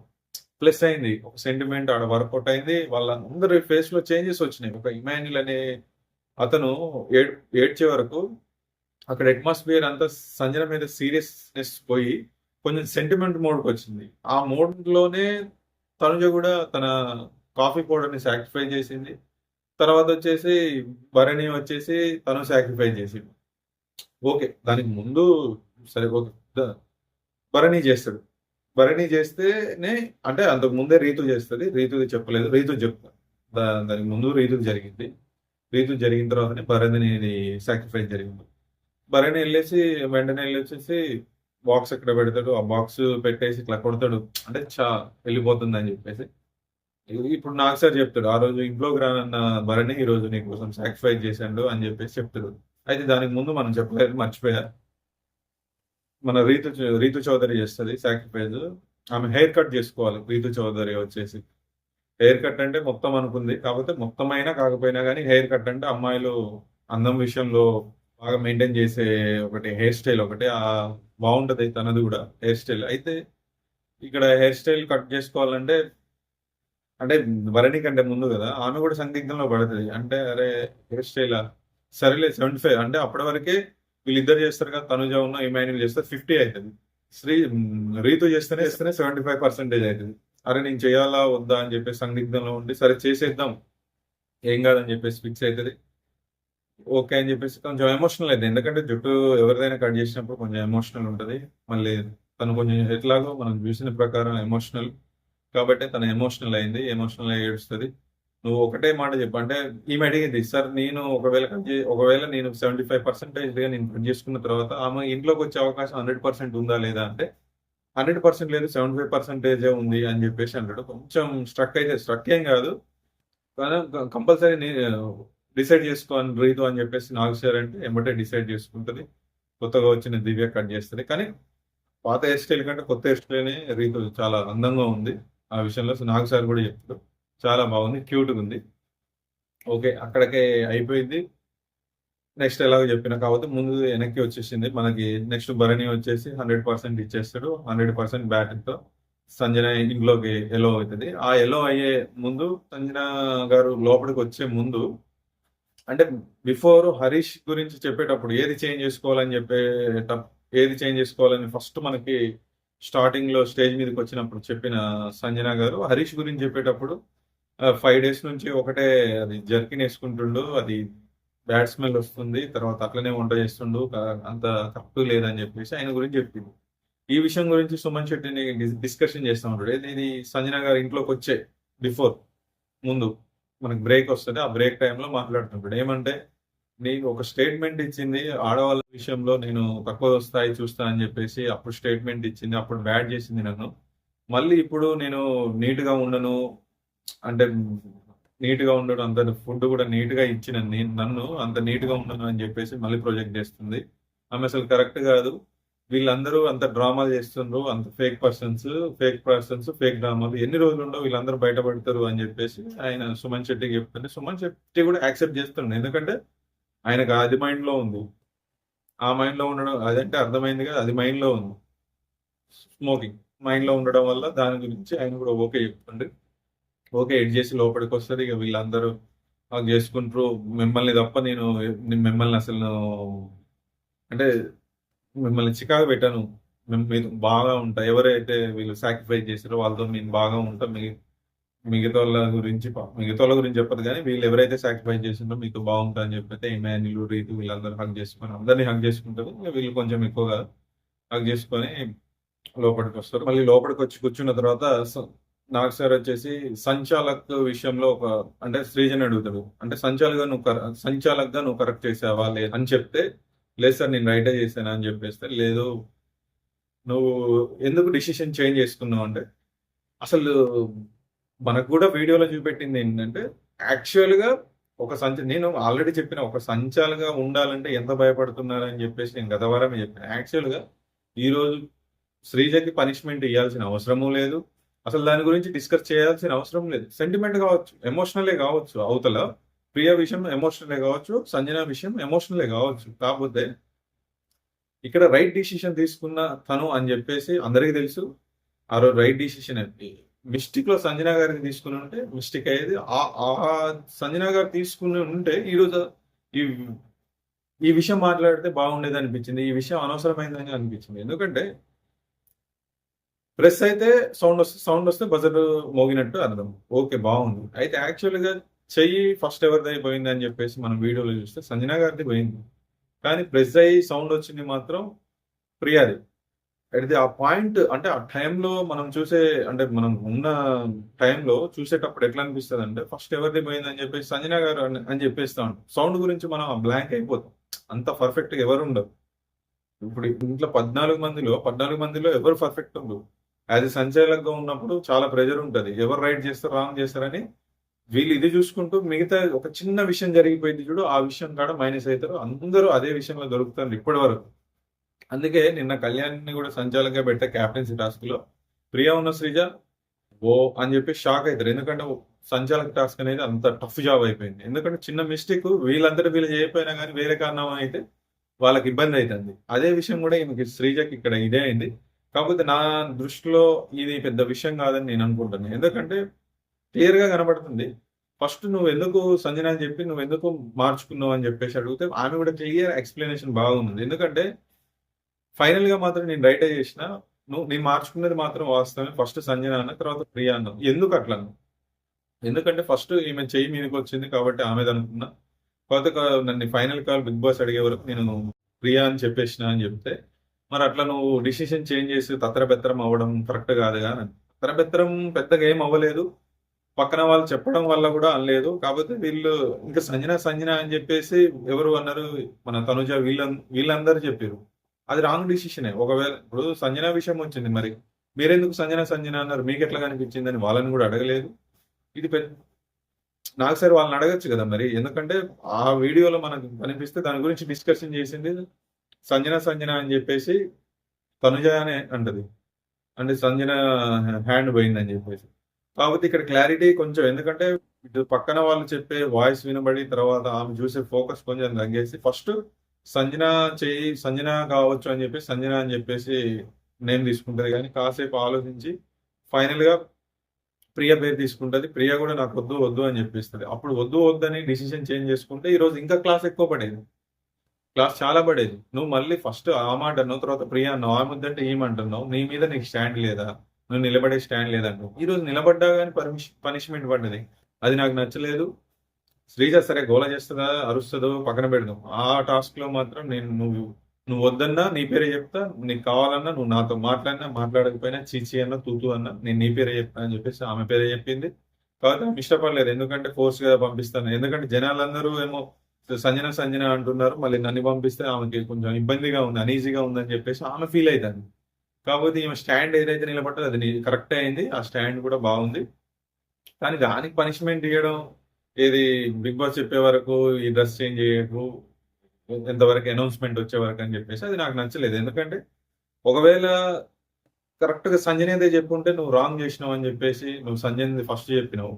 ప్లస్ అయింది. ఒక సెంటిమెంట్ ఆడ వర్కౌట్ అయింది. వాళ్ళందరి ఫేస్‌లో చేంజెస్ వచ్చినాయి. ఒక ఇమాన్యుల్ అనే అతను ఏడ్చే వరకు అక్కడ అట్మాస్ఫియర్ అంతా సంజన మీద సీరియస్‌నెస్ పోయి కొంచెం సెంటిమెంట్ మోడ్‌కొచ్చింది. ఆ మోడ్‌లోనే తనుజ గూడా తన కాఫీ పౌడర్‌ని సాక్రిఫై చేసింది. తర్వాతొచ్చేసి భరణి వచ్చేసి తను సాక్రిఫై చేసిండు. ఓకే. దానికి ముందు సరే ఓకే. భరణి చేస్తాడు. భరణి చేస్తేనే అంటే అంతకు ముందే రీతు చేస్తది. రీతుది చెప్పలేదు. రీతుది చెప్తా. దానికి ముందు రీతుది జరిగింది. రీతుది జరిగిన తర్వాతనే భరణిది సాక్రిఫైస్ జరిగింది. భరణి వెంటనే ఎళ్ళొచ్చేసి బాక్స్ ఎక్కడ పెడతాడు. ఆ బాక్స్ పెట్టేసి ఇట్లా కొడతాడు. అంటే వెళ్ళిపోతుందని చెప్పేసి. ఇప్పుడు నాకు సార్ చెప్తాడు. ఆ రోజు ఇంట్లోకి రానన్న భరణి ఈరోజు నీకోసం సాక్రిఫైస్ చేశాడు అని చెప్పేసి చెప్తాడు. అయితే దానికి ముందు మనం చెప్పలేదు, మర్చిపోయా. మన రీతు చౌదరి చేస్తది సాక్రిఫైస్. ఆమె హెయిర్ కట్ చేసుకోవాలి. రీతు చౌదరి వచ్చేసి హెయిర్ కట్ అంటే మొత్తం అనుకుంది. కాకపోతే మొత్తం అయినా కాకపోయినా గానీ హెయిర్ కట్ అంటే అమ్మాయిలు అందం విషయంలో బాగా మెయింటైన్ చేసే ఒకటి హెయిర్ స్టైల్ ఒకటి. బావుంటది తనది గూడా హెయిర్ స్టైల్. అయితే ఇక్కడ హెయిర్ స్టైల్ కట్ చేసుకోవాలంటే అంటే భరణి కంటే ముందు గదా! ఆమె గూడా సందిగ్ధంలో పడతది. అంటే అరే! హెయిర్ స్టైలా? సరేలే 75 అంటే అప్పటి వరకే వీళ్ళిద్దరు చేస్తారు కదా! తనుజ ఇమాన్యుల్ చేస్తారు 50 అయితది. రీతు చేస్తేనే 75% అయితది. అరే! నేను చేయాలా? వద్దా? అని చెప్పేసి సందిగ్ధంలో ఉండి సరే చేసేద్దాం. ఏం కాదని చెప్పేసి ఫిక్స్ అయితది. ఓకే అని చెప్పేసి కొంచెం ఎమోషనల్ అయింది. ఎందుకంటే జుట్టు ఎవరిదైనా కట్ చేసినప్పుడు కొంచెం ఎమోషనల్ ఉంటది. మళ్ళీ తను కొంచెం ఎట్లాగో మనం చూసిన ప్రకారం ఎమోషనల్ కాబట్టి తను ఎమోషనల్ అయింది. ఎమోషనల్ అయ్యి ఏడుస్తది. నువ్వు ఒకటే మాట చెప్పు. అంటే ఈమె అడిగింది, "సార్ నేను ఒకవేళ నేను 75%గా నేను కట్ చేసుకున్న తర్వాత ఆమె ఇంట్లోకొచ్చే అవకాశం 100% ఉందా లేదా?" అంటే 100% లేదు 75% ఉంది అని చెప్పేసి అన్నాడు. కొంచెం స్ట్రక్ ఏం కాదు. కానీ కంపల్సరీ డిసైడ్ చేసుకో అని రీతు అని చెప్పేసి నాగ్ సార్ అంటే ఎమ్మటే డిసైడ్ చేసుకుంటది. కొత్తగా వచ్చిన దివ్య కట్ చేస్తది. కానీ పాత హెయిర్ స్టైల్ కంటే కొత్త హెయిర్ స్టైల్‌నే రీతు చాలా అందంగా ఉంది. ఆ విషయంలో నాగ్ సార్ కూడా చెప్తాడు. చాలా బాగుంది. క్యూట్‌గుంది. ఓకే. అక్కడికే అయిపోయింది. నెక్స్ట్ ఎలాగో చెప్పిన. కాకపోతే ముందు వెనక్కి వచ్చేసింది. మనకి నెక్స్ట్ భరణి వచ్చేసి 100% ఇచ్చేస్తాడు. 100% బ్యాటింగ్‌తో సంజన ఇంట్లోకి ఎలో అవుతది. ఆ ఎలో అయ్యే ముందు సంజన గారు లోపలికొచ్చే ముందు అంటే బిఫోర్ హరీష్ గురించి చెప్పేటప్పుడు ఏది చేంజ్ చేసుకోవాలని ఫస్ట్ మనకి స్టార్టింగ్‌లో స్టేజ్ మీదకొచ్చినప్పుడు చెప్పిన సంజన గారు హరీష్ గురించి చెప్పేటప్పుడు 5 డేస్ నుంచి ఒకటే అది జర్కిన్ యేసుకుంటుండు. అది బ్యాడ్ స్మెల్ వస్తుంది. తర్వాత అట్లనే వంట చేస్తుండు. అంత కరెక్ట్ లేదని చెప్పేసి ఆయన గురించి చెప్పింది. ఈ విషయం గురించి సుమన్ శెట్టిని డిస్కషన్ చేస్తా ఉంటాడు. ఇది సంజన గారి ఇంట్లోకొచ్చే బిఫోర్ ముందు మనకు బ్రేక్ వస్తది. ఆ బ్రేక్ టైమ్‌లో మాట్లాడుతుంటాడు. ఏమంటే, "నీకు ఒక స్టేట్మెంట్ ఇచ్చింది. ఆడవాళ్ళ విషయంలో నేను తక్కువ స్థాయి చూస్తా అని చెప్పేసి అప్పుడు స్టేట్మెంట్ ఇచ్చింది. అప్పుడు బ్యాడ్ చేసింది నన్ను. మళ్ళీ ఇప్పుడు నేను నీట్‌గా ఉండను. అంటే నీట్‌గా ఉండను. అంత ఫుడ్ కూడా నీట్‌గా ఇచ్చిన నన్ను అంత నీట్‌గా ఉండను అని చెప్పేసి మళ్ళీ ప్రొజెక్ట్ చేస్తుంది. ఆమె అసలు కరెక్ట్ కాదు. వీళ్ళందరూ అంత డ్రామాలు చేస్తుండ్రు. అంత ఫేక్ డ్రామాలు. ఎన్ని రోజులుండవు వీళ్ళందరూ బయటపడతారు అని చెప్పేసి ఆయన సుమన్ శెట్టికి చెప్తుంటే, సుమన్ శెట్టి కూడా యాక్సెప్ట్ చేస్తుండు. ఎందుకంటే ఆయనకు అది మైండ్‌లో ఉంది. ఆ మైండ్‌లో ఉండడం అదంటే అర్థమైంది కదా! అది మైండ్‌లో ఉంది. స్మోకింగ్. మైండ్లో ఉండడం వల్ల దాని గురించి ఆయన కూడా ఓకే చెప్తుండే. ఓకే ఎడ్ చేసి లోపలికి వస్తారు. ఇక వీళ్ళందరూ చేసుకుంటారు. మిమ్మల్ని తప్ప మిమ్మల్ని అసలు అంటే మిమ్మల్ని చికాకు పెట్టను. మీరు బాగా ఉంటా. ఎవరైతే వీళ్ళు సాక్రిఫైస్ చేసారో వాళ్ళతో నేను బాగా ఉంటా. మిగతాళ్ళ గురించి చెప్పదు కానీ వీళ్ళు ఎవరైతే సాక్రిఫైస్ చేసిందో మీతో బాగుంటా అని చెప్పైతే ఇమాన్యుల్, రీతు వీళ్ళందరూ హగ్ చేసుకొని అందరినీ హగ్ చేసుకుంటారు. ఇక వీళ్ళు కొంచెం ఎక్కువగా హగ్ చేసుకొని లోపలికి వస్తారు. మళ్ళీ లోపలికి వచ్చి కూర్చున్న తర్వాత నాగ్ సార్ వచ్చేసి సంచాలక్ విషయంలో అంటే శ్రీజన్ అడుగుతాడు. అంటే సంచాలక్గా నువ్వు కరెక్ట్ చేసావా లేదు అని చెప్తే, లేదు సార్ నేను రైటే చేశాను అని చెప్పేస్తే, లేదు నువ్వు ఎందుకు డిసిషన్ చేంజ్ చేసుకున్నావు అంటే, అసలు మనకు కూడా వీడియోలో చూపెట్టింది ఏంటంటే యాక్చువల్గా నేను ఆల్రెడీ చెప్పిన ఒక సంచాలుగా ఉండాలంటే ఎంత భయపడుతున్నారని చెప్పేసి నేను గత వారమే చెప్పిన. యాక్చువల్గా ఈరోజు శ్రీజకి పనిష్మెంట్ ఇవ్వాల్సిన అవసరము లేదు. అసలు దాని గురించి డిస్కస్ చేయాల్సిన అవసరం లేదు. సెంటిమెంట్ కావచ్చు, ఎమోషనలే కావచ్చు, అవతల ప్రియ విషయం ఎమోషనలే కావచ్చు, సంజన విషయం ఎమోషనలే కావచ్చు. కాకపోతే ఇక్కడ రైట్ డిసిషన్ తీసుకున్న తను అని చెప్పేసి అందరికీ తెలుసు. ఆ రోజు రైట్ డిసిషన్ మిస్టేక్ లో సంజన గారికి తీసుకుని ఉంటే మిస్టేక్ అయ్యేది. ఆ సంజన గారు తీసుకుని ఉంటే ఈరోజు ఈ ఈ విషయం మాట్లాడితే బాగుండేది అనిపించింది. ఈ విషయం అనవసరమైందని అనిపించింది. ఎందుకంటే ప్రెస్ అయితే సౌండ్ వస్తే బజర్ మోగినట్టు అర్థం. ఓకే బాగుంది. అయితే యాక్చువల్గా చెయ్యి ఫస్ట్ ఎవరిదై పోయింది అని చెప్పేసి మనం వీడియోలో చూస్తే సంజన గారిది పోయింది. కానీ ప్రెస్ అయ్యి సౌండ్ వచ్చింది మాత్రం ప్రియాది. అయితే ఆ పాయింట్ అంటే ఆ టైంలో మనం అంటే మనం ఉన్న టైంలో చూసేటప్పుడు ఎట్లా అనిపిస్తుంది అంటే ఫస్ట్ ఎవరిది పోయింది అని చెప్పేసి సంజన గారు అని చెప్పేస్తాం. సౌండ్ గురించి మనం బ్లాంక్ అయిపోతాం. అంత పర్ఫెక్ట్గా ఎవరు ఉండరు. ఇప్పుడు ఇంట్లో 14 మందిలో ఎవరు పర్ఫెక్ట్ ఉండరు. యాజ్ సంచాలకుగా ఉన్నప్పుడు చాలా ప్రెజర్ ఉంటుంది. ఎవరు రైట్ చేస్తారు రాంగ్ చేస్తారని వీళ్ళు ఇది చూసుకుంటూ మిగతా ఒక చిన్న విషయం జరిగిపోయింది చూడు, ఆ విషయం కాడ మైనస్ అవుతారు. అందరూ అదే విషయంలో దొరుకుతారు ఇప్పటి వరకు. అందుకే నిన్న కళ్యాణ్ని కూడా సంచాలకంగా పెట్టే క్యాప్టెన్సీ టాస్క్ లో ప్రియా ఉన్న శ్రీజ ఓ అని చెప్పి షాక్ అవుతారు. ఎందుకంటే సంచాలక టాస్క్ అనేది అంత టఫ్ జాబ్ అయిపోయింది. ఎందుకంటే చిన్న మిస్టేక్ వీళ్ళు చేయకపోయినా కానీ వేరే కారణం అయితే వాళ్ళకి ఇబ్బంది అవుతుంది. అదే విషయం కూడా ఈమెకి శ్రీజకి ఇక్కడ ఇదే అయింది. కాకపోతే నా దృష్టిలో ఇది పెద్ద విషయం కాదని నేను అనుకుంటున్నాను. ఎందుకంటే క్లియర్ గా కనబడుతుంది. ఫస్ట్ నువ్వు ఎందుకు సంజన అని చెప్పి నువ్వు ఎందుకు మార్చుకున్నావు అని చెప్పేసి అడిగితే ఆమె కూడా క్లియర్ ఎక్స్ప్లెనేషన్ బాగుంది. ఎందుకంటే ఫైనల్ గా మాత్రం నేను రైటే చేసిన, నేను మార్చుకున్నది మాత్రం వాస్తవమే. ఫస్ట్ సంజన అన్న, తర్వాత ప్రియా అన్న. ఎందుకు అట్లా? ఎందుకంటే ఫస్ట్ ఈమె చెయ్యి మీదకి వచ్చింది కాబట్టి ఆమెది అనుకున్నా. కాకపోతే నన్ను ఫైనల్ కాల్ బిగ్ బాస్ అడిగే వరకు నేను ప్రియా అని చెప్పేసిన అని చెప్తే, మరి అట్లా నువ్వు డిసిషన్ చేంజ్ చేసి తత్తరబెత్తరం అవ్వడం కరెక్ట్ కాదుగా. తత్తరబెత్తరం పెద్దగా ఏం అవ్వలేదు, పక్కన వాళ్ళు చెప్పడం వల్ల కూడా అనలేదు. కాకపోతే వీళ్ళు ఇంకా సంజన అని చెప్పేసి ఎవరు అన్నారు, మన తనుజ వీళ్ళందరూ చెప్పారు. అది రాంగ్ డిసిషనే. ఒకవేళ ఇప్పుడు సంజన విషయం వచ్చింది, మరి మీరెందుకు సంజన అన్నారు, మీకు ఎట్లా కనిపించింది అని వాళ్ళని కూడా అడగలేదు. ఇది నాకు సరే వాళ్ళని అడగచ్చు కదా మరి. ఎందుకంటే ఆ వీడియోలో మనకు కనిపిస్తే దాని గురించి డిస్కషన్ చేసింది సంజన అని చెప్పేసి తనుజ అనే అంటది. అంటే సంజన హ్యాండ్ పోయిందని చెప్పేసి. కాకపోతే ఇక్కడ క్లారిటీ కొంచెం, ఎందుకంటే ఇటు పక్కన వాళ్ళు చెప్పే వాయిస్ వినబడి తర్వాత ఆమె చూసే ఫోకస్ కొంచెం తగ్గేసి ఫస్ట్ సంజన కావచ్చు అని చెప్పేసి నేమ్ తీసుకుంటది. కానీ కాసేపు ఆలోచించి ఫైనల్ గా ప్రియ పేరు తీసుకుంటది. ప్రియ కూడా నాకు వద్దు అని చెప్పిస్తుంది. అప్పుడు వద్దని డిసిషన్ చేంజ్ చేసుకుంటే ఈ రోజు ఇంకా క్లాస్ ఎక్కువ పడేది, క్లాస్ చాలా పడేది. నువ్వు మళ్ళీ ఫస్ట్ ఆ మాట అన్నావు, తర్వాత ప్రియ అన్నావు, ఆ ముద్దంటే ఏమంటున్నావు, నీ మీద నీకు స్టాండ్ లేదా, నువ్వు నిలబడే స్టాండ్ లేదంటావు. ఈ రోజు నిలబడ్డా కానీ పనిష్మెంట్ పడ్డది. అది నాకు నచ్చలేదు. శ్రీజ సరే గోల చేస్తుందా అరుస్తుందో పక్కన పెడదాం. ఆ టాస్క్ లో మాత్రం నువ్వు వద్దన్నా నీ పేరే చెప్తా, నీకు కావాలన్నా నువ్వు నాతో మాట్లాడకపోయినా చీచి అన్నా తూతూ అన్నా నేను నీ పేరే చెప్తా అని చెప్పేసి ఆమె పేరే చెప్పింది. కాబట్టి ఆమె ఇష్టపడలేదు. ఎందుకంటే ఫోర్స్ గా పంపిస్తాను. ఎందుకంటే జనాలందరూ ఏమో సంజన అంటున్నారు, మళ్ళీ నన్ను పంపిస్తే ఆమెకి కొంచెం ఇబ్బందిగా ఉంది, అనీజీగా ఉందని చెప్పేసి ఆమె ఫీల్ అవుతుంది. కాకపోతే ఈమె స్టాండ్ ఏదైతే నిలబడ్డదో అది కరెక్ట్ అయింది. ఆ స్టాండ్ కూడా బాగుంది. కానీ దానికి పనిష్మెంట్ ఇవ్వడం, ఏది బిగ్ బాస్ చెప్పే వరకు ఈ డ్రెస్ చేంజ్ చేయకు, ఎంతవరకు అనౌన్స్మెంట్ వచ్చే వరకు అని చెప్పేసి అది నాకు నచ్చలేదు. ఎందుకంటే ఒకవేళ కరెక్ట్ గా సంజనేదే చెప్పుంటే నువ్వు రాంగ్ చేసినావు అని చెప్పేసి నువ్వు సంజయ్ ఫస్ట్ చెప్పినావు,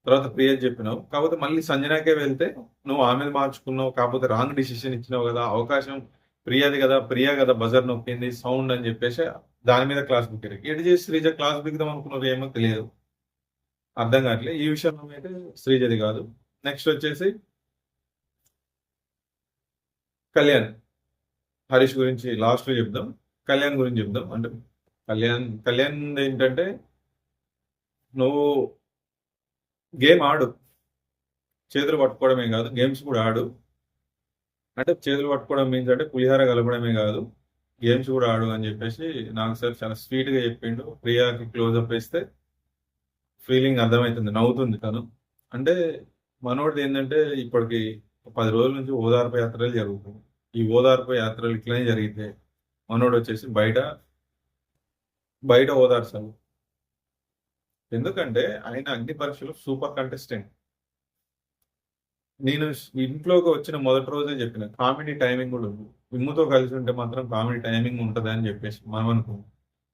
తర్వాత ప్రియ చెప్పినావు. కాకపోతే మళ్ళీ సంజనాకే వెళ్తే నువ్వు ఆమె మార్చుకున్నావు. కాకపోతే రాంగ్ డిసిషన్ ఇచ్చినావు కదా, అవకాశం ప్రియ కదా బజర్ నొక్కింది సౌండ్ అని చెప్పేసి దాని మీద క్లాస్ బుక్ ఎటు చేసి శ్రీజ క్లాస్ బిగుదాం అనుకున్నారు ఏమో తెలియదు, అర్థం కావట్లేదు. ఈ విషయంలో అయితే శ్రీజది కాదు. నెక్స్ట్ వచ్చేసి కళ్యాణ్, హరీష్ గురించి లాస్ట్లో చెప్దాం. కళ్యాణ్ గురించి చెప్దాం. అంటే కళ్యాణ్ ఏంటంటే, నువ్వు గేమ్ ఆడు, చేతులు పట్టుకోవడమే కాదు గేమ్స్ కూడా ఆడు. అంటే చేతులు పట్టుకోవడం మీన్స్ అంటే పులిహార కలపడమే కాదు, గేమ్స్ కూడా ఆడు అని చెప్పేసి నాకు సార్ చాలా స్వీట్గా చెప్పిండు. ప్రియాకి క్లోజ్అప్ వేస్తే ఫీలింగ్ అర్థమవుతుంది, నవ్వుతుంది తను. అంటే మనోడిది ఏంటంటే ఇప్పటికి 10 రోజుల నుంచి ఓదార్పు యాత్రలు జరుగుతుంది. ఈ ఓదార్పు యాత్రలు ఇట్లనే జరిగితే మనోడు వచ్చేసి బయట ఓదార్చాలి. ఎందుకంటే ఆయన అగ్ని పరీక్షలో సూపర్ కంటెస్టెంట్. నేను ఇంట్లోకి వచ్చిన మొదటి రోజే చెప్పిన కామెడీ టైమింగ్ కూడా ఉంది. విమ్ముతో కలిసి ఉంటే మాత్రం కామెడీ టైమింగ్ ఉంటుంది అని చెప్పేసి మనం అనుకున్నాం.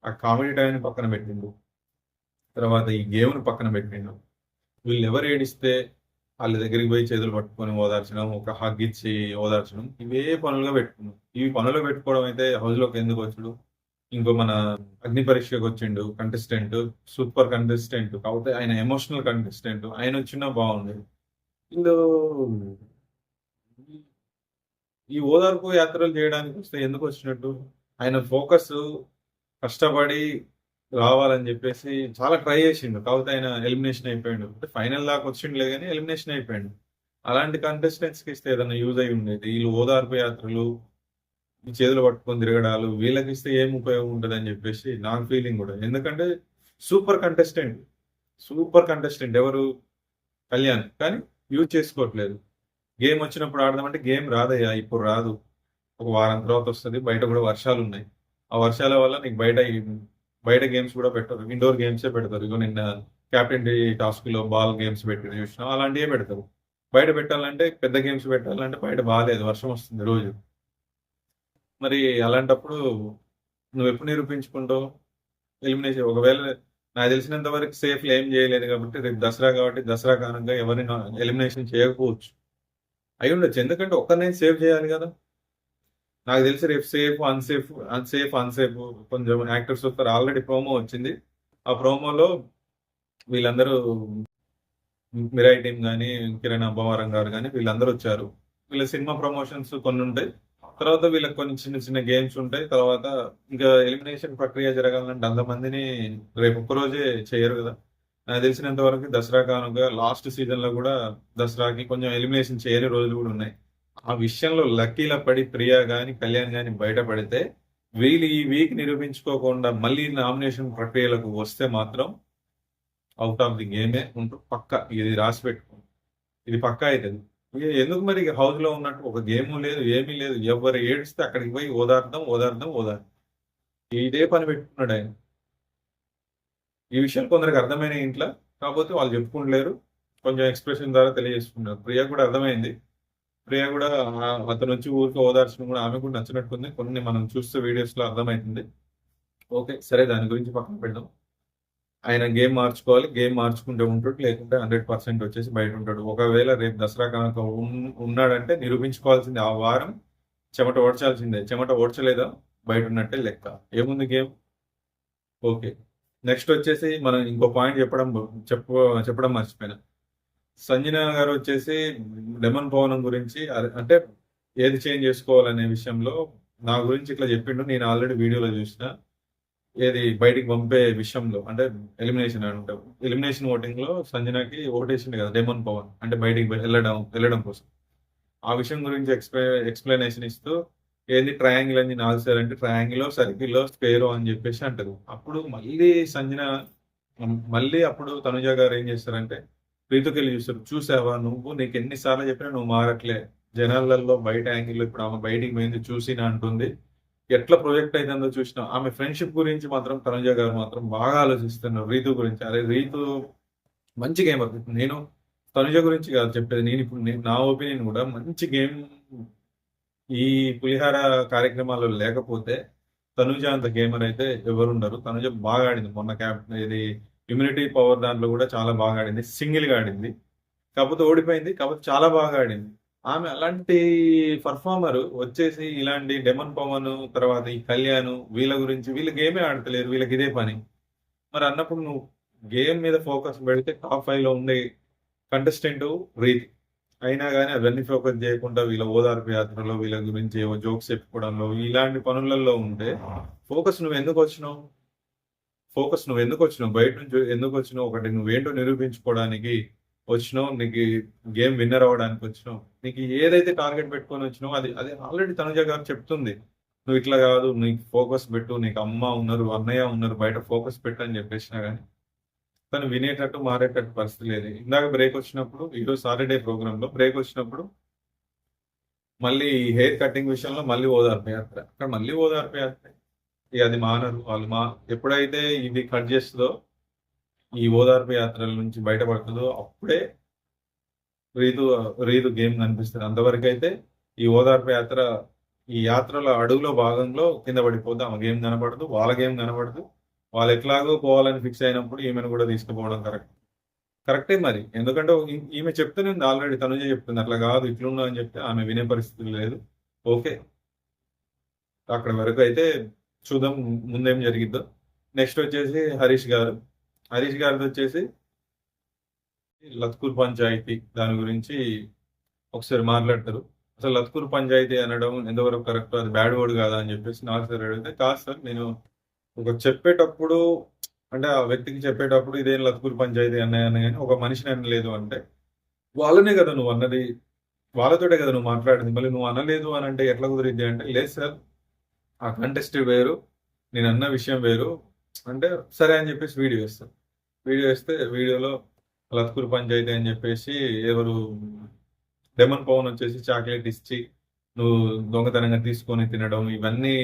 ఆ కామెడీ టైంని పక్కన పెట్టిండు, తర్వాత ఈ గేమ్ని పక్కన పెట్టిండు. వీళ్ళు ఎవరు ఏడిస్తే వాళ్ళ దగ్గరికి పోయి చేతులు పట్టుకొని ఓదార్చడం, ఒక హగ్ ఇచ్చి ఓదార్చడం, ఇవే పనులుగా పెట్టుకున్నాం. ఇవి పనులు పెట్టుకోవడం అయితే హౌస్లోకి ఎందుకు వచ్చాడు? ఇంకో మన అగ్ని పరీక్షకు వచ్చిండు కంటెస్టెంట్, సూపర్ కంటెస్టెంట్, కాకపోతే ఆయన ఎమోషనల్ కంటెస్టెంట్. ఆయన వచ్చినా బాగుండేది. వీళ్ళు ఈ ఓదార్పు యాత్రలు చేయడానికి వస్తే ఎందుకు వచ్చినట్టు? ఆయన ఫోకస్ కష్టపడి రావాలని చెప్పేసి చాలా ట్రై చేసిండు, కాకపోతే ఆయన ఎలిమినేషన్ అయిపోయాడు. అంటే ఫైనల్ దాకా వచ్చిండులే కానీ ఎలిమినేషన్ అయిపోయాడు. అలాంటి కంటెస్టెంట్స్కి ఇస్తే ఏదైనా యూజ్ అయి ఉండేది. వీళ్ళు ఓదార్పు యాత్రలు, ఈ చేతులు పట్టుకొని తిరగడాలు వీళ్ళకి ఇస్తే ఏం ఉపయోగం ఉంటుంది అని చెప్పేసి నాకు ఫీలింగ్ కూడా. ఎందుకంటే సూపర్ కంటెస్టెంట్ ఎవరు? కళ్యాణ్. కానీ యూజ్ చేసుకోవట్లేదు. గేమ్ వచ్చినప్పుడు ఆడదామంటే గేమ్ రాదయ్యా, ఇప్పుడు రాదు, ఒక వారం తర్వాత వస్తుంది. బయట కూడా వర్షాలు ఉన్నాయి, ఆ వర్షాల వల్ల నీకు బయట గేమ్స్ కూడా పెట్టరు, ఇండోర్ గేమ్సే పెడతారు. ఇగో నిన్న క్యాప్టెన్ టాస్క్లో బాల్ గేమ్స్ పెట్టి చూసినా అలాంటివే పెడతారు. బయట పెట్టాలంటే పెద్ద గేమ్స్ పెట్టాలంటే బయట బాగాలేదు, వర్షం వస్తుంది రోజు. మరి అలాంటప్పుడు నువ్వు ఎప్పుడు నిరూపించుకుంటావు? ఎలిమినేషన్ ఒకవేళ నాకు తెలిసినంత వరకు సేఫ్లు ఏం చేయలేదు కాబట్టి రేపు దసరా కాబట్టి దసరా కారణంగా ఎవరిని ఎలిమినేషన్ చేయకపోవచ్చు, అయి ఉండొచ్చు. ఎందుకంటే ఒక్కరినే సేవ్ చేయాలి కదా. నాకు తెలిసి రేపు అన్సేఫ్ కొంచెం యాక్టర్స్ వస్తారు. ఆల్రెడీ ప్రోమో వచ్చింది, ఆ ప్రోమోలో వీళ్ళందరూ మిరాయి టీం కానీ కిరణ్ అబ్బవరం గారు కానీ వీళ్ళందరూ వచ్చారు. వీళ్ళ సినిమా ప్రమోషన్స్ కొన్ని ఉంటాయి, తర్వాత వీళ్ళకి కొన్ని చిన్న చిన్న గేమ్స్ ఉంటాయి. తర్వాత ఇంకా ఎలిమినేషన్ ప్రక్రియ జరగాలంటే అంతమందిని రేపు ఒక్కరోజే చేయరు కదా. నాకు తెలిసినంత వరకు దసరా కానుక లాస్ట్ సీజన్లో కూడా దసరాకి కొంచెం ఎలిమినేషన్ చేయని రోజులు కూడా ఉన్నాయి. ఆ విషయంలో లక్కీలా పడి ప్రియా కానీ కళ్యాణ్ కానీ బయటపడితే వీళ్ళు ఈ వీక్ నిరూపించుకోకుండా మళ్ళీ నామినేషన్ ప్రక్రియలకు వస్తే మాత్రం అవుట్ ఆఫ్ ది గేమే ఉంటూ పక్క. ఇది రాసి పెట్టుకో, ఇది పక్కా అవుతుంది. ఎందుకు మరి హౌస్ లో ఉన్నట్టు ఒక గేమ్ లేదు, ఏమీ లేదు. ఎవరు ఏడిస్తే అక్కడికి పోయి ఓదార్దాం. ఇదే పని పెట్టుకున్నాడు ఆయన. ఈ విషయాలు కొందరికి అర్థమైన ఇంట్లో, కాకపోతే వాళ్ళు చెప్పుకుంటలేరు, కొంచెం ఎక్స్ప్రెషన్ ద్వారా తెలియజేసుకున్నారు. ప్రియా కూడా అర్థమైంది. ప్రియా కూడా అతను నుంచి ఊరికి ఓదార్చడం కూడా ఆమె కూడా నచ్చినట్టుంది. కొన్ని మనం చూస్తే వీడియోస్ లో అర్థమవుతుంది. ఓకే సరే, దాని గురించి పక్కన పెడదాం. ఆయన గేమ్ మార్చుకోవాలి, గేమ్ మార్చుకుంటే ఉంటాడు, లేకుంటే 100% వచ్చేసి బయట ఉంటాడు. ఒకవేళ రేపు దసరా కనుక ఉన్నాడంటే నిరూపించుకోవాల్సింది ఆ వారం చెమట ఓడ్చాల్సిందే. చెమట ఓడ్చలేదా బయట ఉన్నట్టే లెక్క. ఏముంది గేమ్. ఓకే, నెక్స్ట్ వచ్చేసి మనం ఇంకో పాయింట్ చెప్పడం మర్చిపోయినా. సంజన గారు వచ్చేసి లెమన్ భవనం గురించి అంటే ఏది చేంజ్ చేసుకోవాలనే విషయంలో నా గురించి ఇట్లా చెప్పిండు. నేను ఆల్రెడీ వీడియోలో చూసిన, ఏది బయటికి పంపే విషయంలో అంటే ఎలిమినేషన్ ఓటింగ్ లో సంజనకి ఓటేసిండు కదా డెమన్ పవన్, అంటే బయటికి వెళ్ళడం కోసం. ఆ విషయం గురించి ఎక్స్ప్లెనేషన్ ఇస్తూ ఏది ట్రయాంగిల్ అని 4 సార్ అంటే ట్రయాంగిల్, సర్కిల్, స్క్వేర్ అని చెప్పేసి అంటారు. అప్పుడు అప్పుడు తనుజ గారు ఏం చేస్తారంటే ప్రీతికి వెళ్ళి చూసావా నువ్వు, నీకు ఎన్నిసార్లు చెప్పినా నువ్వు మారట్లే, జనాలలో బయట యాంగిల్ ఇప్పుడు ఆమె బయటికి పోయింది చూసిన అంటుంది, ఎట్లా ప్రొజెక్ట్ అయిందో చూసినా. ఆమె ఫ్రెండ్షిప్ గురించి మాత్రం తనుజ గారు మాత్రం బాగా ఆలోచిస్తున్నారు రీతు గురించి. అరే రీతు మంచి గేమర్. నేను తనుజ గురించి కాదు చెప్పేది, నేను ఇప్పుడు నా ఒపీనియన్ కూడా మంచి గేమ్ ఈ పులిహార కార్యక్రమాల్లో లేకపోతే తనుజ అంత గేమర్ అయితే ఎవరుండరు. తనుజ బాగా ఆడింది మొన్న ఇది ఇమ్యూనిటీ పవర్ దాంట్లో కూడా చాలా బాగా ఆడింది, సింగిల్గా ఆడింది. కాకపోతే ఓడిపోయింది, కాకపోతే చాలా బాగా ఆడింది. ఆమె అలాంటి పర్ఫార్మర్ వచ్చేసి ఇలాంటి డెమన్ పవన్ తర్వాత ఈ కళ్యాణ్ వీళ్ళ గురించి వీళ్ళు గేమే ఆడతలేరు, వీళ్ళకి ఇదే పని. మరి అన్నప్పుడు నువ్వు గేమ్ మీద ఫోకస్ పెడితే టాప్ 5 లో ఉండే కంటెస్టెంట్ రీతి. అయినా కానీ అవన్నీ ఫోకస్ చేయకుండా వీళ్ళ ఓదార్పు యాత్రలో వీళ్ళ గురించి ఏవో జోక్స్ చెప్పుకోవడంలో ఇలాంటి పనులలో ఉంటే ఫోకస్ నువ్వు ఎందుకు వచ్చినావు? బయట నుంచి ఎందుకు వచ్చినావు? ఒకటి నువ్వేంటో నిరూపించుకోవడానికి వచ్చినావు, నీకు గేమ్ విన్నర్ అవ్వడానికి వచ్చినావు, నీకు ఏదైతే టార్గెట్ పెట్టుకొని వచ్చినావు అది అది ఆల్రెడీ తనుజ గారు చెప్తుంది. నువ్వు ఇట్లా కాదు, నీకు ఫోకస్ పెట్టు, నీకు అమ్మ ఉన్నారు, అన్నయ్య ఉన్నారు, బయట ఫోకస్ పెట్టు అని చెప్పేసినా కానీ తను వినేటట్టు మారేటట్టు పరిస్థితి లేదు. ఇందాక బ్రేక్ వచ్చినప్పుడు, ఈరోజు సాటర్డే ప్రోగ్రామ్ లో బ్రేక్ వచ్చినప్పుడు మళ్ళీ హెయిర్ కటింగ్ విషయంలో మళ్ళీ ఓదార్పు యాత్ర, అక్కడ మళ్ళీ ఓదార్పు యాత్ర. ఇక అది మానరు వాళ్ళు. ఎప్పుడైతే ఇది కట్ చేస్తుందో, ఈ ఓదార్పు యాత్రల నుంచి బయటపడుతుందో అప్పుడే రీతు రీతు గేమ్ కనిపిస్తుంది. అంతవరకు అయితే ఈ ఓదార్పు యాత్ర, ఈ యాత్రలో అడుగులో భాగంలో కింద పడిపోతే ఆమె గేమ్ కనపడదు, వాళ్ళ గేమ్ కనపడదు. వాళ్ళు ఎట్లాగో పోవాలని ఫిక్స్ అయినప్పుడు ఈమెను కూడా తీసుకుపోవడం కరెక్టే మరి. ఎందుకంటే ఈమె చెప్తూనే ఉంది ఆల్రెడీ, తనుజే చెప్తుంది అట్లా కాదు ఇట్లున్నా అని చెప్తే ఆమె వినే పరిస్థితి లేదు. ఓకే, అక్కడ వరకు అయితే చూద్దాం ముందేం జరిగిద్దో. నెక్స్ట్ వచ్చేసి హరీష్ గారిది వచ్చేసి లత్కూర్ పంచాయతీ దాని గురించి ఒకసారి మాట్లాడతారు. అసలు లత్కూర్ పంచాయతీ అనడం ఎంతవరకు కరెక్ట్, అది బ్యాడ్ వర్డ్ కాదా అని చెప్పేసి నాకు సార్ అడిగితే, కాదు సార్, నేను ఒక చెప్పేటప్పుడు అంటే ఆ వ్యక్తికి చెప్పేటప్పుడు ఇదేం లత్కూర్ పంచాయతీ అన్నాయని కానీ ఒక మనిషిని అనలేదు అంటే వాళ్ళనే కదా నువ్వు అన్నది, వాళ్ళతోటే కదా నువ్వు మాట్లాడింది, మళ్ళీ నువ్వు అనలేదు అని అంటే ఎట్లా కుదిరిద్ది అంటే, లేదు సార్ ఆ కంటెస్ట్ వేరు, నేను అన్న విషయం వేరు అంటే, సరే అని చెప్పేసి వీడియో వేస్తే వీడియోలో లత్కూర్ పంచాయతీ అని చెప్పేసి ఎవరు డెమన్ పవన్ వచ్చేసి చాక్లెట్ ఇచ్చి నువ్వు దొంగతనంగా తీసుకొని తినడం ఇవన్నీ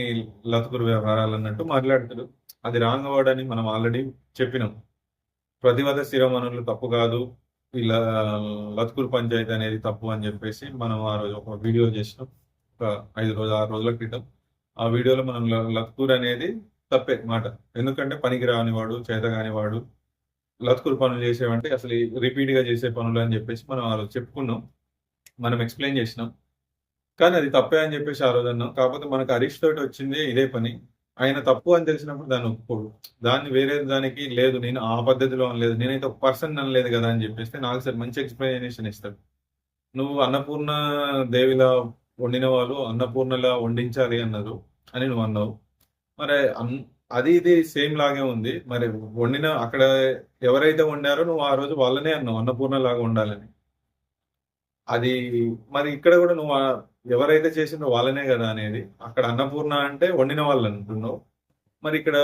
లత్కూర్ వ్యవహారాలు అన్నట్టు మాట్లాడతాడు. అది రాంగ్ వర్డ్ అని మనం ఆల్రెడీ చెప్పినాం. ప్రతివాద శిరోమణులు తప్పు కాదు, ఇలా లత్కూర్ పంచాయతీ అనేది తప్పు అని చెప్పేసి మనం ఆ రోజు ఒక వీడియో చేసినాం, ఒక 6 రోజుల క్రితం. ఆ వీడియోలో మనం లత్కూర్ అనేది తప్పే మాట, ఎందుకంటే పనికి రానివాడు, చేత కానివాడు లత్కూర్ పనులు చేసేవంటే అసలు రిపీట్ గా చేసే పనులు అని చెప్పేసి మనం ఆ రోజు చెప్పుకున్నాం, మనం ఎక్స్ప్లెయిన్ చేసినాం. కానీ అది తప్పే అని చెప్పేసి ఆ రోజు అన్నాం. కాకపోతే మనకు హరీష్ తోటి వచ్చింది ఇదే పని, ఆయన తప్పు అని తెలిసినప్పుడు దాన్ని ఒప్పుకోడు, దాన్ని వేరే దానికి లేదు నేను ఆ పద్ధతిలో అనలేదు, నేనైతే ఒక పర్సన్ అనలేదు కదా అని చెప్పేస్తే నాకు సరే మంచి ఎక్స్ప్లెనేషన్ ఇస్తాడు. నువ్వు అన్నపూర్ణ దేవిలా వండిన వాళ్ళు అన్నపూర్ణలా వండించాలి అన్నారు అని నువ్వు అన్నావు. మరి అది ఇది సేమ్ లాగే ఉంది. మరి వండిన అక్కడ ఎవరైతే వండారో నువ్వు ఆ రోజు వాళ్ళనే అన్నావు అన్నపూర్ణ లాగా ఉండాలని. అది మరి ఇక్కడ కూడా నువ్వు ఎవరైతే చేసిందో వాళ్ళనే కదా అనేది. అక్కడ అన్నపూర్ణ అంటే వండిన వాళ్ళు అంటున్నావు, మరి ఇక్కడ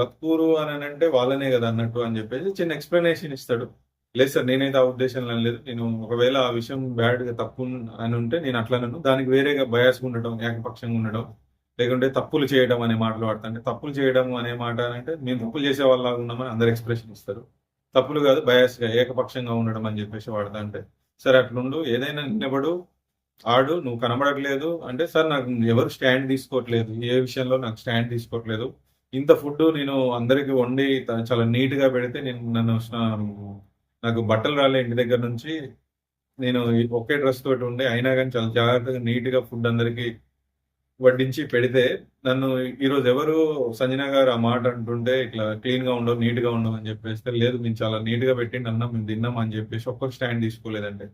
లత్కూరు అని అంటే వాళ్ళనే కదా అన్నట్టు అని చెప్పేసి చిన్న ఎక్స్ప్లెనేషన్ ఇస్తాడు. లేదు సార్, నేనైతే ఆ ఉద్దేశంలో లేదు, నేను ఒకవేళ ఆ విషయం బ్యాడ్ గా తప్పు అని ఉంటే నేను అట్లనను, దానికి వేరేగా బయాస్ ఉండడం, ఏకపక్షంగా ఉండడం, లేకుంటే తప్పులు చేయడం అనే మాటలు వాడతాను. తప్పులు చేయడం అనే మాట అంటే మేము తప్పులు చేసే వాళ్ళలాగా ఉన్నామని అందరు ఎక్స్ప్రెషన్ ఇస్తారు. తప్పులు కాదు, బయాస్ గా ఏకపక్షంగా ఉండడం అని చెప్పేసి వాడతా. అంటే సరే అట్లుండు, ఏదైనా నిలబడు, ఆడు, నువ్వు కనబడట్లేదు అంటే సార్ నాకు ఎవరు స్టాండ్ తీసుకోవట్లేదు, ఏ విషయంలో నాకు స్టాండ్ తీసుకోవట్లేదు, ఇంత ఫుడ్ నేను అందరికి వండి చాలా నీట్ గా పెడితే నాకు బట్టలు రాలే ఇంటి దగ్గర నుంచి, నేను ఒకే డ్రెస్ తోటి ఉండే అయినా కానీ చాలా జాగ్రత్తగా నీట్ గా ఫుడ్ అందరికి వడ్డించి పెడితే నన్ను ఈరోజు ఎవరు సంజన గారు ఆ మాట అంటుంటే ఇట్లా క్లీన్ గా ఉండవు, నీట్ గా ఉండవు అని చెప్పేస్తే, లేదు మేము చాలా నీట్ గా పెట్టిండి అన్న, మేము తిన్నాం అని చెప్పేసి ఒక్కొక్క స్టాండ్ తీసుకోలేదంటే.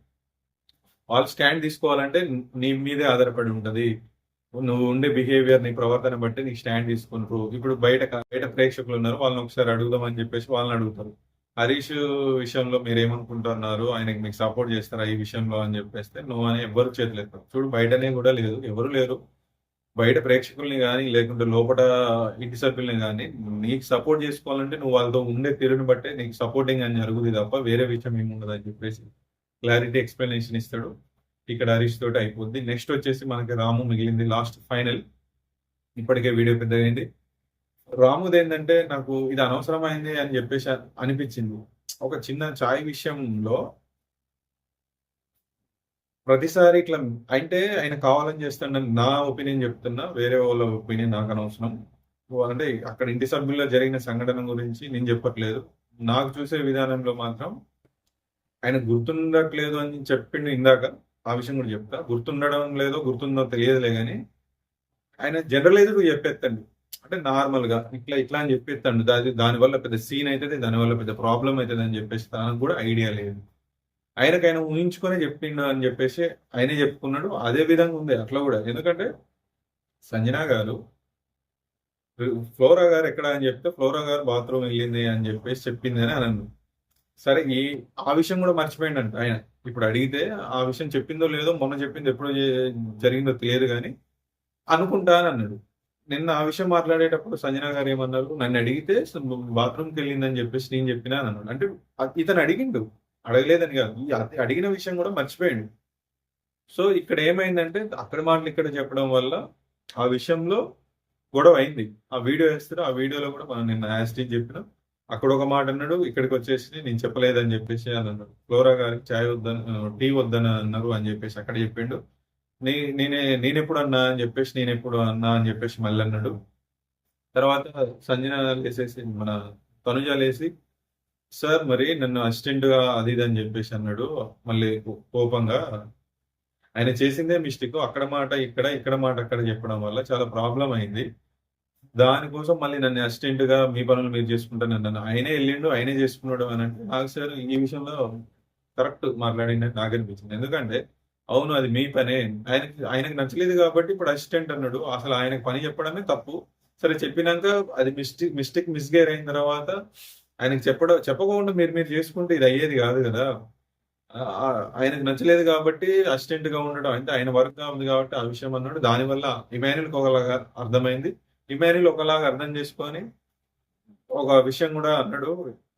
వాళ్ళు స్టాండ్ తీసుకోవాలంటే నీ మీదే ఆధారపడి ఉంటది, నువ్వు ఉండే బిహేవియర్, నీ ప్రవర్తన బట్టి నీకు స్టాండ్ తీసుకుంటారు. ఇప్పుడు బయట ప్రేక్షకులు ఉన్నారు, వాళ్ళని ఒకసారి అడుగుదాం అని చెప్పేసి వాళ్ళని అడుగుతారు. హరీష్ విషయంలో మీరు ఏమనుకుంటున్నారు, ఆయనకి మీకు సపోర్ట్ చేస్తారా ఈ విషయంలో అని చెప్పేస్తే నువ్వు అని ఎవరు చేతులు చూడు, బయటనే కూడా లేదు, ఎవరు లేరు బయట ప్రేక్షకుల్ని కానీ లేకుంటే లోపల ఇంటి సభ్యుల్ని కానీ నీకు సపోర్ట్ చేసుకోవాలంటే నువ్వు వాళ్ళతో ఉండే తీరుని బట్టే నీకు సపోర్టింగ్ అని జరుగుతుంది తప్ప వేరే విషయం ఏముండదు అని చెప్పేసి క్లారిటీ ఎక్స్ప్లెనేషన్ ఇస్తాడు. ఇక్కడ హరీష్ తోటి అయిపోద్ది. నెక్స్ట్ వచ్చేసి మనకి రాము మిగిలింది, లాస్ట్ ఫైనల్. ఇప్పటికే వీడియో పెద్దగైంది. రాముది ఏంటంటే నాకు ఇది అనవసరమైంది అని చెప్పేసి అనిపించింది. ఒక చిన్న ఛాయ్ విషయంలో ప్రతిసారి ఇట్లా అంటే ఆయన కావాలని చేస్తాడని నా ఒపీనియన్ చెప్తున్నా, వేరే వాళ్ళ ఒపీనియన్ నాకు అనవసరం. అంటే అక్కడ ఇంటి సభ్యుల్లో జరిగిన సంఘటన గురించి నేను చెప్పట్లేదు, నాకు చూసే విధానంలో మాత్రం ఆయన గుర్తుండట్లేదు అని చెప్పిండు ఇందాక. ఆ విషయం కూడా చెప్తా. గుర్తుండడం లేదో గుర్తుందో తెలియదులే గాని ఆయన జనరలైజ్డ్‌గా చెప్పేత్తండు. అంటే నార్మల్‌గా ఇట్లా, ఇట్లా అని చెప్పేత్తండు. దానివల్ల పెద్ద సీన్ అయితది. దానివల్ల పెద్ద ప్రాబ్లమ్ అయితదని చెప్పేసి తనకు కూడా ఐడియా లేదు. ఆయనకైనా ఊహించుకొనే చెప్పిండు అని చెప్పేసి ఆయనే చెప్పుకున్నాడు. అదే విధంగా ఉంది అట్లా కూడా. ఎందుకంటే సంజన గారు ఫ్లోరా గారు ఎక్కడ అని చెప్తే, ఫ్లోరా గారు బాత్రూమ్ వెళ్ళింది అని చెప్పేసి చెప్పింది అని అన్నాను. సరే ఆ విషయం కూడా మర్చిపోయిండంట ఆయన. ఇప్పుడు అడిగితే ఆ విషయం చెప్పిందో లేదో మొన్న చెప్పింది ఎప్పుడో జరిగిందో తెలియదు గాని అనుకుంటా అని అన్నాడు. నిన్న ఆ విషయం మాట్లాడేటప్పుడు సంజన గారు ఏమన్నారు, నన్ను అడిగితే బాత్రూమ్‌కి వెళ్ళిందని చెప్పేసి నేను చెప్పినా అని అన్నాడు. అంటే ఇతను అడిగిండు. అడగలేదని కాదు. అడిగిన విషయం కూడా మర్చిపోయిండు. సో ఇక్కడ ఏమైందంటే అక్కడి మాటలు ఇక్కడ చెప్పడం వల్ల ఆ విషయంలో గొడవ అయింది. ఆ వీడియో ఏస్తారు. ఆ వీడియోలో కూడా మనం నిన్న యాజ్ టీజ్ చెప్పినాం. అక్కడ ఒక మాట అన్నాడు. ఇక్కడికొచ్చేసి నేను చెప్పలేదని చెప్పేసి అని అన్నాడు. ఫ్లోరా గారికి టీ వద్దని అన్నారు అని చెప్పేసి అక్కడ చెప్పిండు. నేనెప్పుడు అన్నా అని చెప్పేసి నేనెప్పుడు అన్నా అని చెప్పేసి మళ్ళీ అన్నాడు. తర్వాత సంజన లేసేసి మన తనుజ లేసి సార్ మరి నన్ను అసిస్టెంట్‌గా అది ఇది అని చెప్పేసి అన్నాడు. మళ్ళీ కోపంగా ఆయన చేసిందే మిస్టేక్. అక్కడ మాట ఇక్కడ, ఇక్కడ మాట అక్కడ చెప్పడం వల్ల చాలా ప్రాబ్లమ్ అయింది. దానికోసం మళ్ళీ నన్ను అసిస్టెంట్‌గా మీ పనులు మీరు చేసుకుంటానన్నాను. ఆయనే ఎళ్ళిండు. ఆయనే చేసుకున్నాడు అనంటే నాకు సార్ ఈ విషయంలో కరెక్ట్ మాట్లాడిండని నాకనిపించింది. ఎందుకంటే అవును అది మీ పనే. ఆయనకి నచ్చలేదు కాబట్టి ఇప్పుడు అసిస్టెంట్ అన్నాడు. అసలు ఆయనకి పని చెప్పడమే తప్పు. సరే చెప్పినంక అది మిస్టేక్ మిస్‌గైర్ అయిన తర్వాత ఆయనకి చెప్పకుండా మీరు చేసుకుంటే ఇది అయ్యేది కాదు గదా! ఆయనకు నచ్చలేదు కాబట్టి అసిస్టెంట్‌గా ఉండడం అంటే ఆయన వర్క్‌గా ఉంది కాబట్టి ఆ విషయం అన్నాడు. దానివల్ల ఇమాన్యుల్‌కి ఒకలాగా అర్థమైంది. ఇమాన్యుల్ ఒకలాగా అర్థం చేసుకొని ఒక విషయం గూడా అన్నాడు.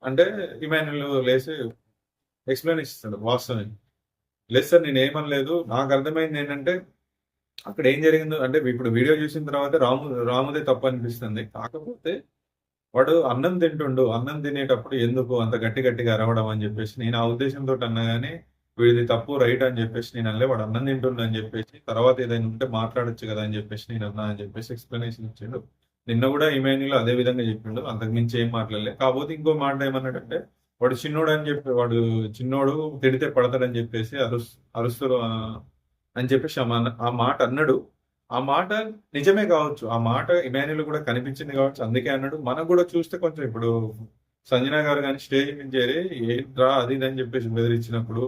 అంటే ఇమాన్యుల్ లేసి ఎక్స్‌ప్లనేషన్ ఇస్తాడు వాస్తవం. లేదు సార్ నేనేమనలేదు. నాకు అర్థమైందేంటంటే అక్కడ ఏం జరిగిందో అంటే ఇప్పుడు వీడియో చూసిన తర్వాత రాముదే తప్పనిపిస్తుంది. కాకపోతే వాడు అన్నం తింటుండు. అన్నం తినేటప్పుడు ఎందుకు అంత గట్టిగా అరవడం అని జెప్పేసి నేను ఆ ఉద్దేశంతోటి అన్నా గాని, వీడిది తప్పు రైట్ అని జెప్పేసి నేను అనలే. వాడు అన్నం తింటుండు అని జెప్పేసి, తర్వాత ఏదైనా ఉంటే మాట్లాడొచ్చు గదా! అని జెప్పేసి నేనన్నా అని జెప్పేసి ఎక్స్‌ప్లనేషన్ ఇచ్చిండు. నిన్న గూడా ఇమాన్యుల్ అదే విధంగా జెప్పిండు. అంతకు మించి ఏం మాట్లాడలే. కాపోతే ఇంకో మాట ఏమన్నాడంటే, వాడు చిన్నోడు తిడితే పడతాడని జెప్పేసి అరుస్తురు అని చెప్పేసి ఆ మాట అన్నాడు. ఆ మాట నిజమే కావచ్చు. ఆ మాట ఇమాన్యుల్ కూడా కనిపించింది కావచ్చు. అందుకే అన్నాడు. మనకు కూడా చూస్తే కొంచెం ఇప్పుడు సంజన గారు గాని స్టేజ్ నుంచి "అరే ఏంట్రా అది ఇది" అని చెప్పేసి బెదిరించినప్పుడు,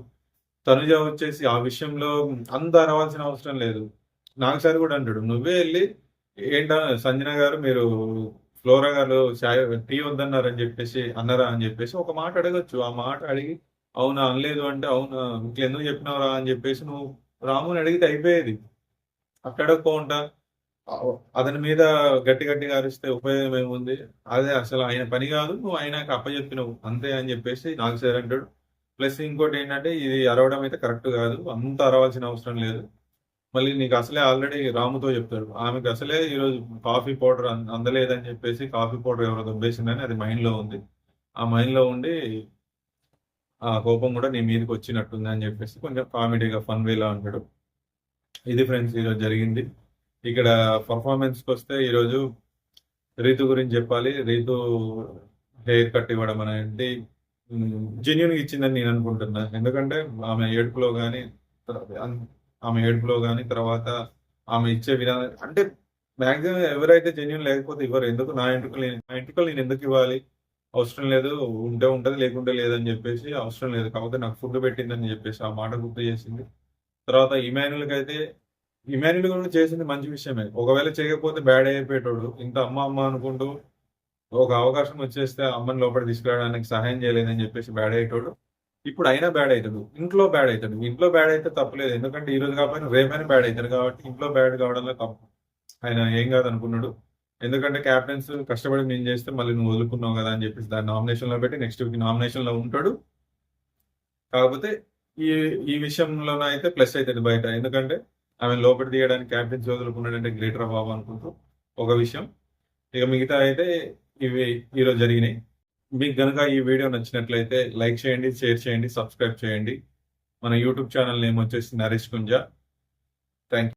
తనుజ వచ్చేసి ఆ విషయంలో అంత అరవాల్సిన అవసరం లేదు. నాగ్ సార్ కూడా అంటాడు. "నువ్వే ఎళ్లి ఏంటా సంజన గారు మీరు ఫ్లోరా గారు టీ వద్దన్నారని చెప్పేసి అన్నారా?" అని చెప్పేసి ఒక మాట అడగొచ్చు. ఆ మాట అడిగి "అవునా అనలేదు" అంటే "అవునా ఇట్లెందుకు చెప్పినావురా" అని చెప్పేసి నువ్వు రాముని అడిగితే అయిపోయేది. అట్టడగకుండా అతని మీద గట్టిగా అరిస్తే ఉపయోగం ఏముంది? అదే అసలు ఆయన పని గాదు. నువ్వు ఆయనకి అప్పజెప్పినవు. అంతే అని జెప్పేసి నాగ్ సార్ అంటాడు. ప్లస్ ఇంకోటేంటంటే ఇది అరవడం అయితే కరెక్ట్ గాదు. అంత అరవాల్సిన అవసరం లేదు. మళ్ళీ నీకు అసలే ఆల్రెడీ రాముతో చెప్తాడు. ఆమెకు అసలే ఈరోజు కాఫీ పౌడర్ అందలేదని జెప్పేసి కాఫీ పౌడర్ ఎవరో దొబ్బేసిందని అది మైండ్‌లో ఉంది. ఆ మైండ్‌లో ఉండి ఆ కోపం గూడా నీ మీదకొచ్చినట్టుంది అని జెప్పేసి కొంచెం కామెడీగా ఫన్ వేలో అంటాడు. ఇది ఫ్రెండ్స్ ఈరోజు జరిగింది. ఇక్కడ పర్ఫార్మెన్స్‌కొస్తే ఈరోజు రీతు గురించి జెప్పాలి. రీతు హెయిర్ కట్ ఇవ్వడం అనేది జెన్యూన్‌గా ఇచ్చిందని నేను అనుకుంటున్నా. ఎందుకంటే ఆమె ఏడుపులో గాని, అన్ ఆమె ఏడుపులో గాని, తర్వాత ఆమె ఇచ్చే విధానం అంటే మాక్సిమం ఎవరైతే జెన్యూన్ లేకపోతే ఇవ్వరు. ఎందుకు నా ఎంట్రుకలు నేను ఎందుకివ్వాలి? అవసరం లేదు. ఉంటే ఉంటది, లేకుంటే లేదని జెప్పేసి అవసరం లేదు. కాకపోతే నాకు ఫుడ్ పెట్టిందని జెప్పేసి ఆ మాట గుర్తు చేసింది. తర్వాత ఇమాన్యుల్ కూడా చేసింది మంచి విషయమే. ఒకవేళ చేయకపోతే బ్యాడ్ అయిపోయేటోడు. ఇంత అమ్మ అనుకుంటూ ఒక అవకాశం వచ్చేస్తే అమ్మని లోపలికి తీసుకురావడానికి సహాయం చేయలేదని చెప్పేసి బ్యాడ్ అయ్యేటోడు. ఇప్పుడు అయినా బ్యాడ్ అయితాడు. ఇంట్లో బ్యాడ్ అయితాడు. ఇంట్లో బ్యాడ్ అయితే తప్పులేదు. ఎందుకంటే ఈ రోజు కాకపోయినా రేపైనా బ్యాడ్ అయితాడు కాబట్టి ఇంట్లో బ్యాడ్ కావడంలో తప్పు. ఆయన ఏం కాదనుకున్నాడు. ఎందుకంటే క్యాప్టెన్స్ కష్టపడి నేను చేస్తే మళ్ళీ నువ్వు వదులుకున్నావు కదా అని చెప్పేసి దాన్ని నామినేషన్‌లో పెట్టి నెక్స్ట్ వీక్ నామినేషన్‌లో ఉంటాడు. కాకపోతే ఈ ఈ విషయంలోనైతే ప్లస్ అయితది బయట. ఎందుకంటే ఆమెను లోపట తీయడానికి క్యాప్టెన్సీ వదులుకున్నాడంటే గ్రేటరా బాబు అనుకుంటూ ఒక విషయం. ఇక మిగతా అయితే ఇవి ఈరోజు జరిగినాయి. మీకు గనుక ఈ వీడియో నచ్చినట్లయితే లైక్ చేయండి, షేర్ చేయండి, సబ్స్క్రైబ్ చేయండి. మన యూట్యూబ్ ఛానల్ నేమ్ వచ్చేసి నరేష్ కుంజ. Thank you.